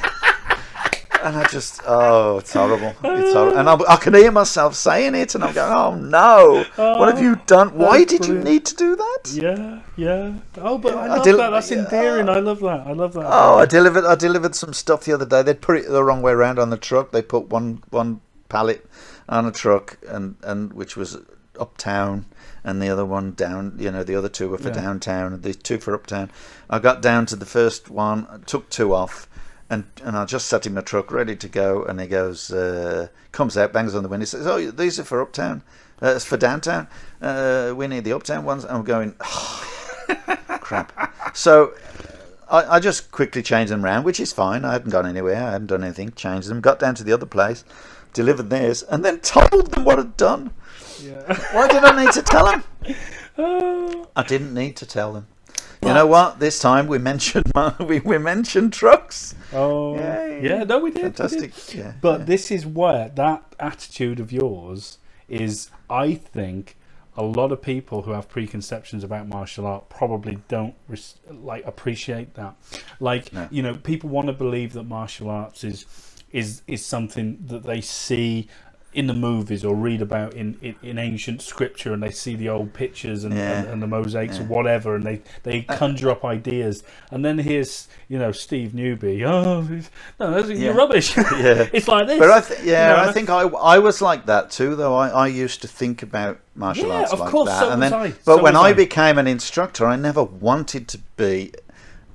And I just, it's horrible. It's horrible. And I can hear myself saying it, and I'm going, "Oh no, what have you done? Why did you need to do that?" Yeah. Oh, but I love that. That's endearing. I love that. Oh, I delivered some stuff the other day. They put it the wrong way around on the truck. They put one pallet on a truck, and which was uptown, and the other one down. The other 2 were for downtown, and the 2 for uptown. I got down to the first one, took 2 off. And I just sat in my truck ready to go, and he goes, comes out, bangs on the window, he says, "Oh, these are for uptown, it's for downtown, we need the uptown ones." And I'm going, oh, crap. So I just quickly changed them round, which is fine. I hadn't gone anywhere, I hadn't done anything. Changed them, got down to the other place, delivered theirs, and then told them what I'd done. Why did I need to tell them? I didn't need to tell them. You know what? This time we mentioned we mentioned trucks. Oh, yay. No, we did. Fantastic. We did. But this is where that attitude of yours is, I think, a lot of people who have preconceptions about martial art probably don't appreciate that. Like, No. you know, people want to believe that martial arts is something that they see in the movies or read about in ancient scripture, and they see the old pictures and the mosaics or whatever, and they conjure up ideas. And then here's, you know, Steve Newby. Oh, no, you're rubbish. It's like this. But I think I was like that too, though. I used to think about martial arts of like course, that. so And was then, I. but So when was I I. became an instructor, I never wanted to be.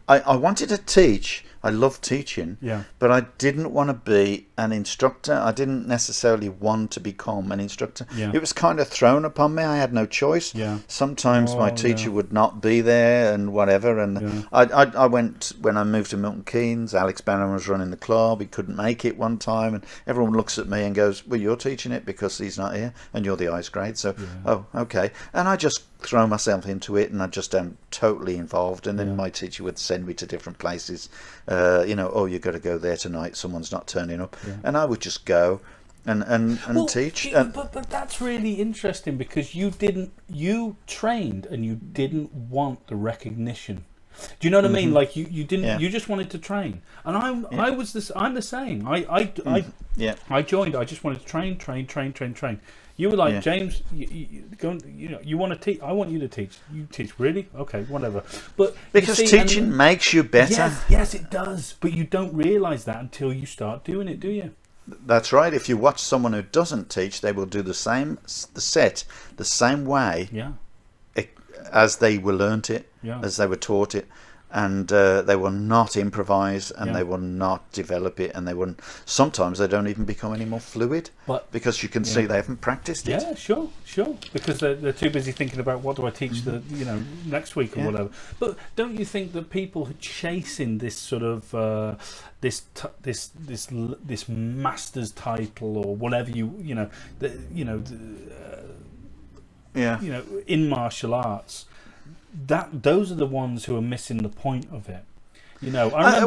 I wanted to teach. I loved teaching, but I didn't want to be an instructor. I didn't necessarily want to become an instructor. It was kind of thrown upon me. I had no choice. Sometimes my teacher would not be there and whatever. And I went, when I moved to Milton Keynes, Alex Barron was running the club. He couldn't make it one time. And everyone looks at me and goes, well, you're teaching it because he's not here and you're the ice grade. So, oh, okay. And I just throw myself into it, and I just am totally involved. And then my teacher would send me to different places. You know, oh, you've got to go there tonight. Someone's not turning up, and I would just go and teach. But that's really interesting, because you trained and you didn't want the recognition. Do you know what I mean? Like you didn't. You just wanted to train, and I'm the same. I joined. I just wanted to train. You were like, James, you want to teach. I want you to teach. You teach, really? Okay, whatever. But because teaching makes you better. Yes, it does. But you don't realise that until you start doing it, do you? That's right. If you watch someone who doesn't teach, they will do the same the same way as they were learnt it, as they were taught it. And they will not improvise, and they will not develop it, and sometimes they don't even become any more fluid, because you can see they haven't practiced it. Yeah, sure, because they're too busy thinking about what do I teach next week or whatever. But don't you think that people who chasing this sort of this master's title or whatever in martial arts, those are the ones who are missing the point of it. You know, I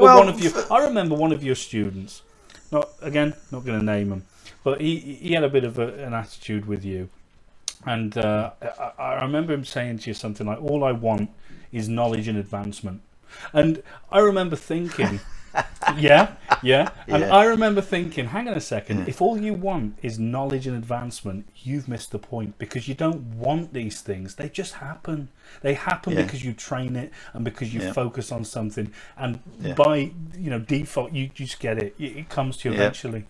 remember one of your students. Not going to name him, but he had a bit of an attitude with you, and I remember him saying to you something like, "All I want is knowledge and advancement," and I remember thinking. And I remember thinking, hang on a second, if all you want is knowledge and advancement, you've missed the point, because you don't want these things. They just happen. They happen because you train it and because you focus on something, and by default you just get it. It comes to you eventually.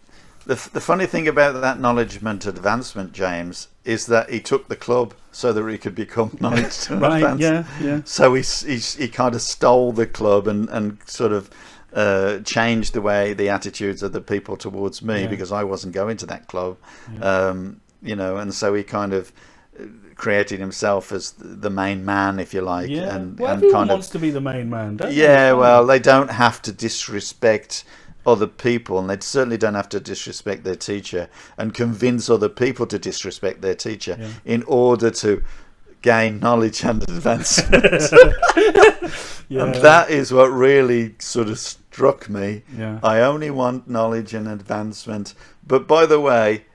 The funny thing about that knowledge and advancement, James, is that he took the club so that he could become knowledge and advancement. So he kind of stole the club and sort of changed the attitudes of the people towards me, because I wasn't going to that club, and so he kind of created himself as the main man, if you like. And everyone kind wants to be the main man, don't they? Well, they don't have to disrespect other people, and they certainly don't have to disrespect their teacher and convince other people to disrespect their teacher in order to gain knowledge and advancement. And that is what really sort of struck me. I only want knowledge and advancement. But by the way,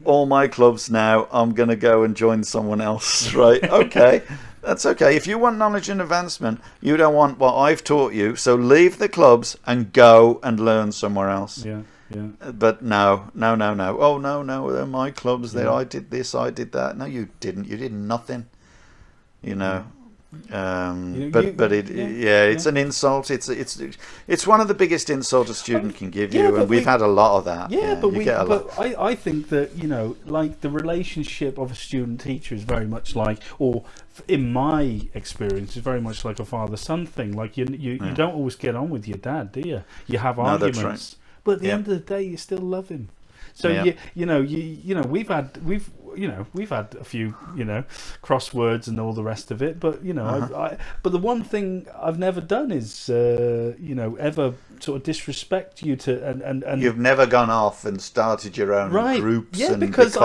all my clubs now, I'm going to go and join someone else, right? Okay, that's okay. If you want knowledge and advancement, you don't want what I've taught you, so leave the clubs and go and learn somewhere else. But no. Oh, no, they're my clubs. I did this, I did that. No, you didn't. You did nothing. It's an insult. It's one of the biggest insults a student can give you, and we've had a lot of that. I think that like the relationship of a student teacher is very much like, or in my experience, is very much like a father-son thing. Like you don't always get on with your dad, do you? You have arguments, right. but at the end of the day, you still love him. So we've had a few crosswords and all the rest of it, but but the one thing I've never done is ever sort of disrespect you and you've never gone off and started your own groups because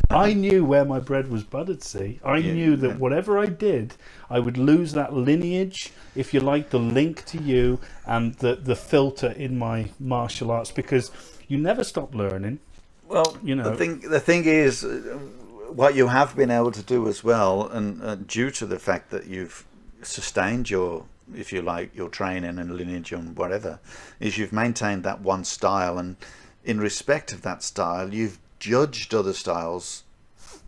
I knew where my bread was buttered. See, I knew that whatever I did, I would lose that lineage, if you like, the link to you and the filter in my martial arts, because you never stop learning. Well, the thing is, what you have been able to do as well, and due to the fact that you've sustained your, if you like, your training and lineage and whatever, is you've maintained that one style, and in respect of that style, you've judged other styles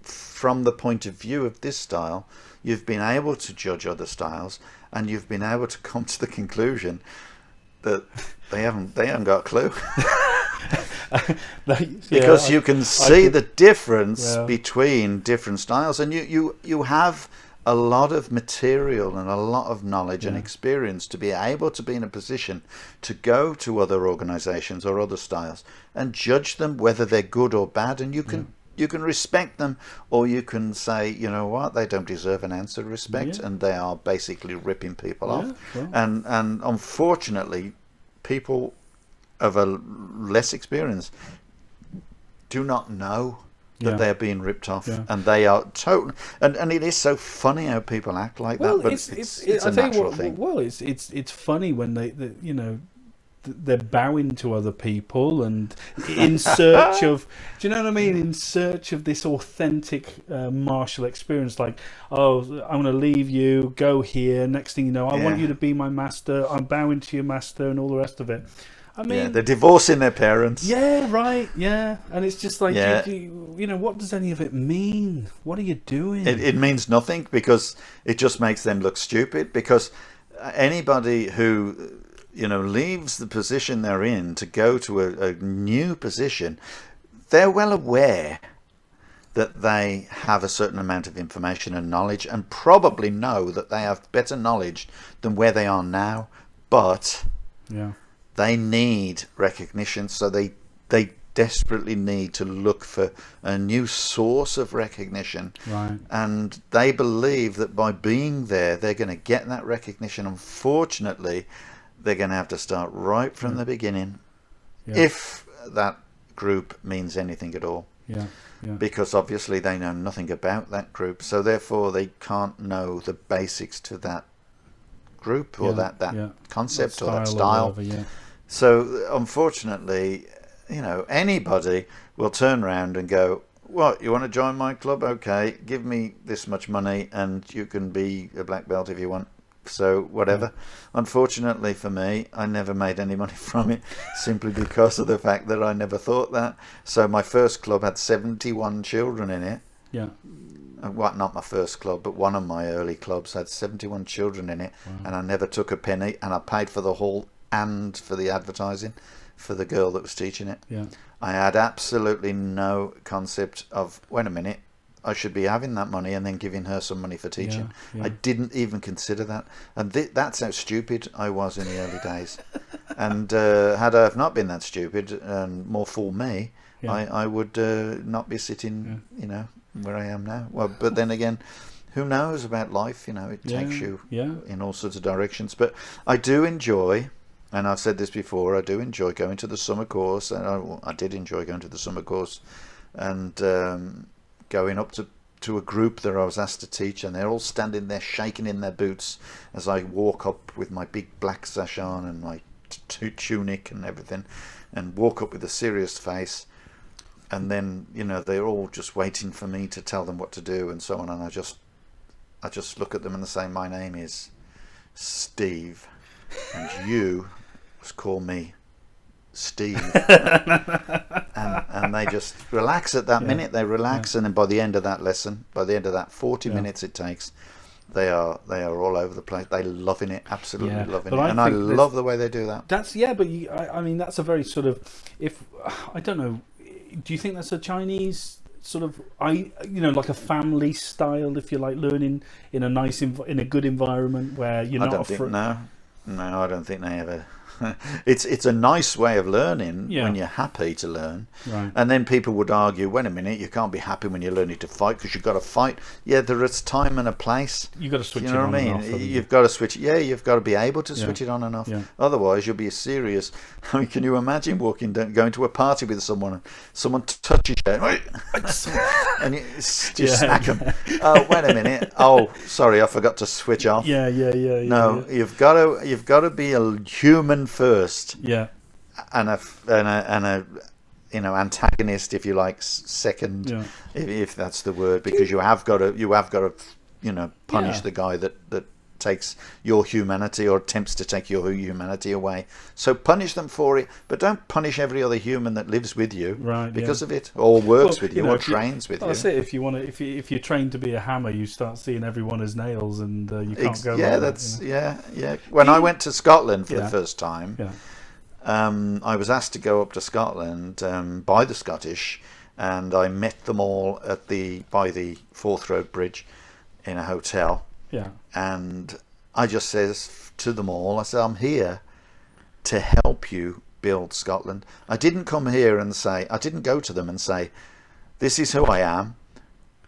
from the point of view of this style. You've been able to judge other styles, and you've been able to come to the conclusion that they haven't got a clue. Because you can see the difference between different styles, and you have a lot of material and a lot of knowledge and experience to be able to be in a position to go to other organizations or other styles and judge them whether they're good or bad, and you can respect them, or you can say, you know what, they don't deserve an ounce of respect, and they are basically ripping people off. And unfortunately, people of a less experience do not know that they're being ripped off, and they are total. And it is so funny how people act like that, but it's a natural thing. Well, it's funny when they you know, they're bowing to other people and in search of, do you know what I mean? In search of this authentic martial experience, like, oh, I'm going to leave you, go here. Next thing you know, I want you to be my master. I'm bowing to your master, and all the rest of it. I mean, they're divorcing their parents. Yeah, right. Yeah, and it's just like, you know, what does any of it mean? What are you doing? It means nothing, because it just makes them look stupid. Because anybody who, you know, leaves the position they're in to go to a new position, they're well aware that they have a certain amount of information and knowledge, and probably know that they have better knowledge than where they are now, but they need recognition, so they desperately need to look for a new source of recognition. Right. And they believe that by being there, they're going to get that recognition. Unfortunately, they're going to have to start right from the beginning, if that group means anything at all. Because obviously they know nothing about that group, so therefore they can't know the basics to that group or that concept or that style. Or whatever, so unfortunately, you know, anybody will turn around and go, what, you want to join my club? Okay, give me this much money and you can be a black belt if you want. So whatever. Unfortunately for me, I never made any money from it, simply because of the fact that I never thought that. So my first club had 71 children in it. Well, not my first club, but one of my early clubs had 71 children in it. And I never took a penny, and I paid for the hall and for the advertising for the girl that was teaching it. I had absolutely no concept of, wait a minute, I should be having that money and then giving her some money for teaching. I didn't even consider that, and that's how stupid I was in the early days. And had I have not been that stupid, and more fool me, I would not be sitting, you know, where I am now. Well, but then again, who knows about life? You know, it takes you in all sorts of directions. But I do enjoy, and I've said this before, I do enjoy going to the summer course, and I did enjoy going to the summer course, and going up to a group that I was asked to teach, and they're all standing there shaking in their boots as I walk up with my big black sash on and my tunic and everything, and walk up with a serious face, and then, you know, they're all just waiting for me to tell them what to do and so on, and I just look at them and say, my name is Steve, and you must call me Steve. and they just relax at that minute. They relax, and then by the end of that lesson, by the end of that 40 minutes it takes, they are all over the place. They're loving it, absolutely loving it, and I love the way they do that. That's but I mean, that's a very sort of, if I don't know, do you think that's a Chinese sort of, you know, like a family style, if you like, learning in a nice in a good environment where you're not afraid? No, I don't think they ever. It's a nice way of learning when you're happy to learn, and then people would argue, wait a minute, you can't be happy when you're learning to fight because you've got to fight. There is time and a place. You've got to switch it on and off. You've got to switch. You've got to be able to switch it on and off. Otherwise you'll be serious. I mean, can you imagine going to a party with someone touches you and you just smack them? Oh, wait a minute, oh sorry, I forgot to switch off. No, you've got to be a human first, and a antagonist, if you like, second, if that's the word, because you have got to punish the guy that takes your humanity or attempts to take your humanity away. So punish them for it, but don't punish every other human that lives with you because of it, or works with you, or trains with you. That's it. If you want to, if you're trained to be a hammer, you start seeing everyone as nails, and you can't go. Yeah, that's yeah. When I went to Scotland for the first time, I was asked to go up to Scotland by the Scottish, and I met them all by the Forth Road Bridge in a hotel. Yeah. And I just says to them all, I said, I'm here to help you build Scotland. I didn't come here and I didn't go to them and say, this is who I am,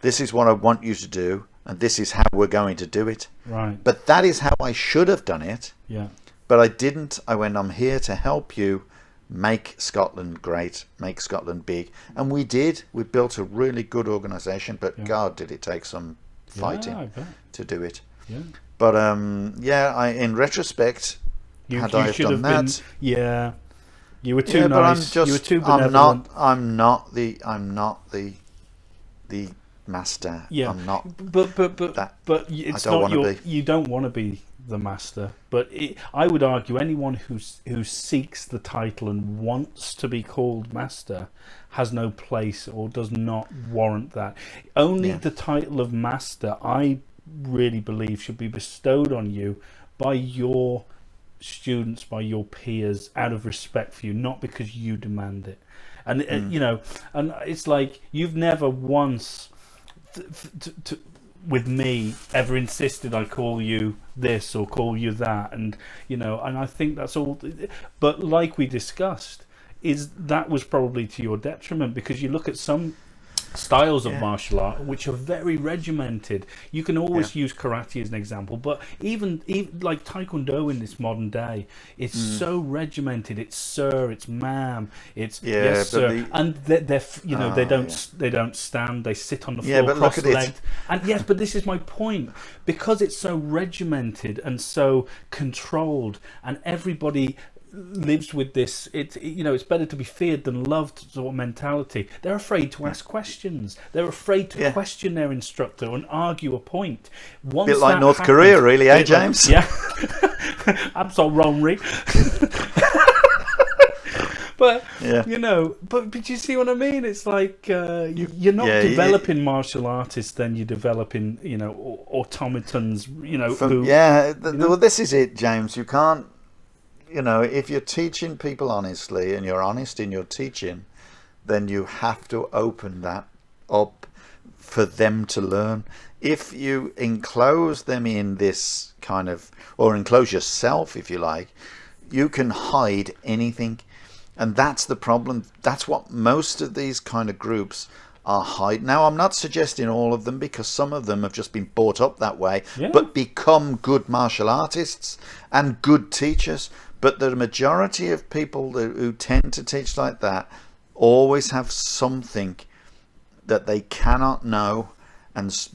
this is what I want you to do, and this is how we're going to do it. Right. But that is how I should have done it. Yeah. But I didn't. I went, I'm here to help you make Scotland great, make Scotland big. And we did. We built a really good organisation, but God, did it take some fighting to do it. Yeah. But in retrospect, had I done that, you were too nice. You were too benevolent. I'm not the master. Yeah. I'm not. But it's not your. You don't want to be the master. But I would argue anyone who seeks the title and wants to be called master has no place or does not warrant that. Only the title of master, I really believe, should be bestowed on you by your students, by your peers, out of respect for you, not because you demand it. And and it's like you've never once with me ever insisted I call you this or call you that, and and I think that's all. But like we discussed, that was probably to your detriment, because you look at some styles of martial art which are very regimented. You can always use karate as an example, but even like taekwondo in this modern day, it's so regimented. It's sir, it's ma'am, it's yes sir, and they don't stand. They sit on the floor cross-legged. And yes, but this is my point, because it's so regimented and so controlled, and everybody lives with this, it's better to be feared than loved sort of mentality. They're afraid to ask questions. They're afraid to question their instructor and argue a point. A bit like North Korea, really, James? Yeah. Absolutely. But but you see what I mean? It's like you're not developing martial artists, then you're developing automatons. Well, this is it, James. You can't. If you're teaching people honestly and you're honest in your teaching, then you have to open that up for them to learn. If you enclose them in this kind of, or enclose yourself, if you like, you can hide anything. And that's the problem. That's what most of these kind of groups are hiding. Now, I'm not suggesting all of them, because some of them have just been brought up that way, but become good martial artists and good teachers. But the majority of people who tend to teach like that always have something that they cannot know,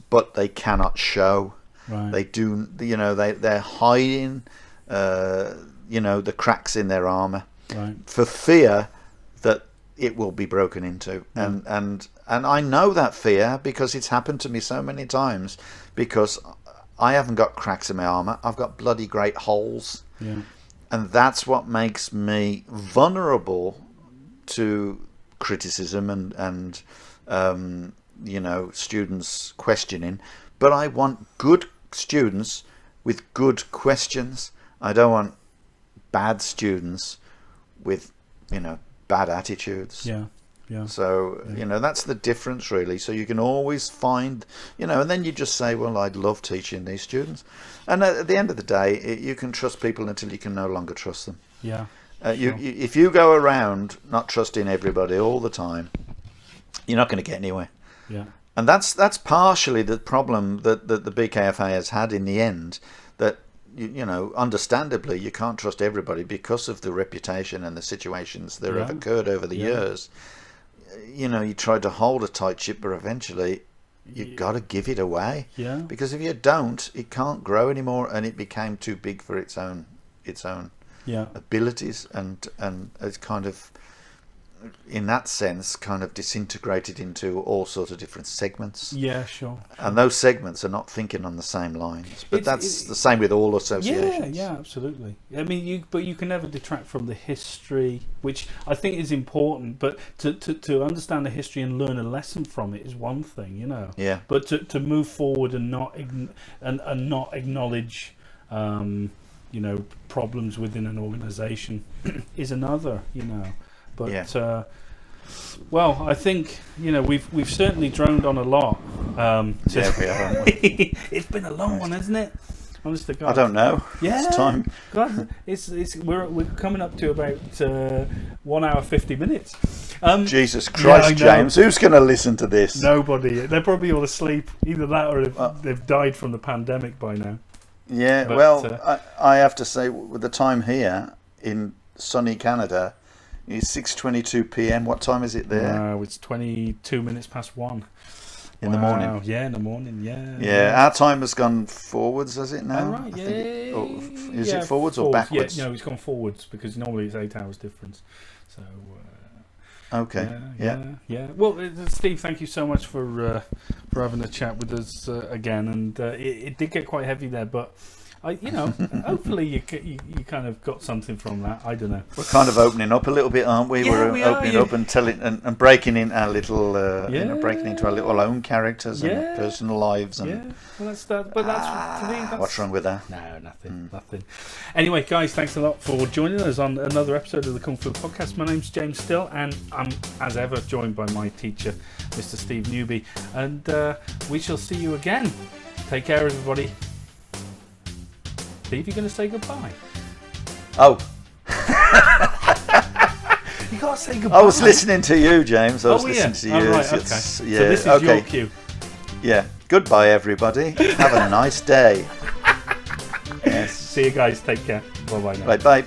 but they cannot show. Right. They do, they're hiding, the cracks in their armor for fear that it will be broken into. And I know that fear, because it's happened to me so many times, because I haven't got cracks in my armor. I've got bloody great holes. Yeah. And that's what makes me vulnerable to criticism and students questioning. But I want good students with good questions. I don't want bad students with, bad attitudes. Yeah. Yeah. So, that's the difference, really. So you can always find, and then you just say, well, I'd love teaching these students. And at the end of the day, you can trust people until you can no longer trust them. Yeah. If you go around not trusting everybody all the time, you're not going to get anywhere. Yeah. And that's partially the problem that the BKFA has had in the end, that, understandably, you can't trust everybody because of the reputation and the situations that have occurred over the years. You try to hold a tight ship, but eventually you've got to give it away. Yeah. Because if you don't, it can't grow anymore, and it became too big for its own abilities, and it's kind of in that sense, kind of disintegrated into all sorts of different segments. Yeah, sure. And those segments are not thinking on the same lines. But that's the same with all associations. Yeah, absolutely. I mean, you can never detract from the history, which I think is important. But to understand the history and learn a lesson from it is one thing, you know. Yeah. But to move forward and not acknowledge, you know, problems within an organisation is another, you know. But well, I think, you know, we've certainly droned on a lot. Yeah, we have, haven't we? It's been a long one, hasn't it? Honest to God. I don't know. Yeah, it's time. God, we're coming up to about 1 hour 50 minutes. Jesus Christ, James! Who's going to listen to this? Nobody. They're probably all asleep. Either that, or they've died from the pandemic by now. Yeah. But, well, I have to say, with the time here in sunny Canada, it's 6:22 p.m. What time is it there? It's 22 minutes past 1. In the morning. Yeah, in the morning. Yeah. Yeah, our time has gone forwards, has it now? Oh, right. Yeah. Is it forwards or backwards? Yeah, no, it's gone forwards because normally it's 8 hours difference. So. Okay. Yeah. Well, Steve, thank you so much for having a chat with us again, and it did get quite heavy there, but you know, hopefully you kind of got something from that. I don't know. We're kind of opening up a little bit, aren't we? Yeah, We're opening up and telling and breaking in our little, you know, breaking into our little own characters and personal lives. And, yeah, well, that's that. But that's to me. What's wrong with that? No, nothing. Anyway, guys, thanks a lot for joining us on another episode of the Kung Fu Podcast. My name's James Still, and I'm, as ever, joined by my teacher, Mr. Steve Newby, and we shall see you again. Take care, everybody. Steve, you're going to say goodbye? Oh. You got to say goodbye. I was listening to you, James. I was listening to you. Oh, right, okay. So this is your cue. Yeah. Goodbye, everybody. Have a nice day. Yes. See you guys. Take care. Bye-bye now. Bye-bye.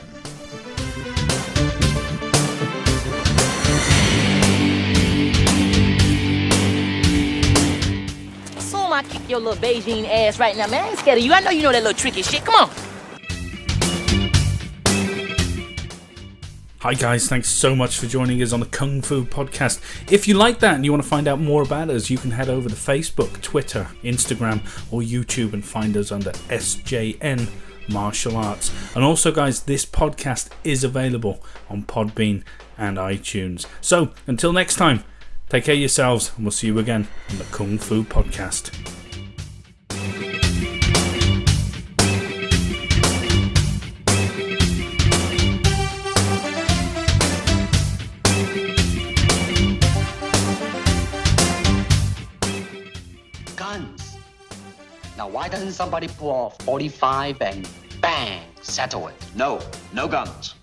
I kick your little Beijing ass right now, man. I ain't scared of you. I know you know that little tricky shit. Come on. Hi guys, thanks so much for joining us on the Kung Fu Podcast. If you like that and you want to find out more about us, you can head over to Facebook, Twitter, Instagram or YouTube and find us under SJN Martial Arts. And also guys, this podcast is available on Podbean and iTunes. So until next time, take care of yourselves, and we'll see you again on the Kung Fu Podcast. Guns. Now, why doesn't somebody pull off 45 and bang, settle it? No guns.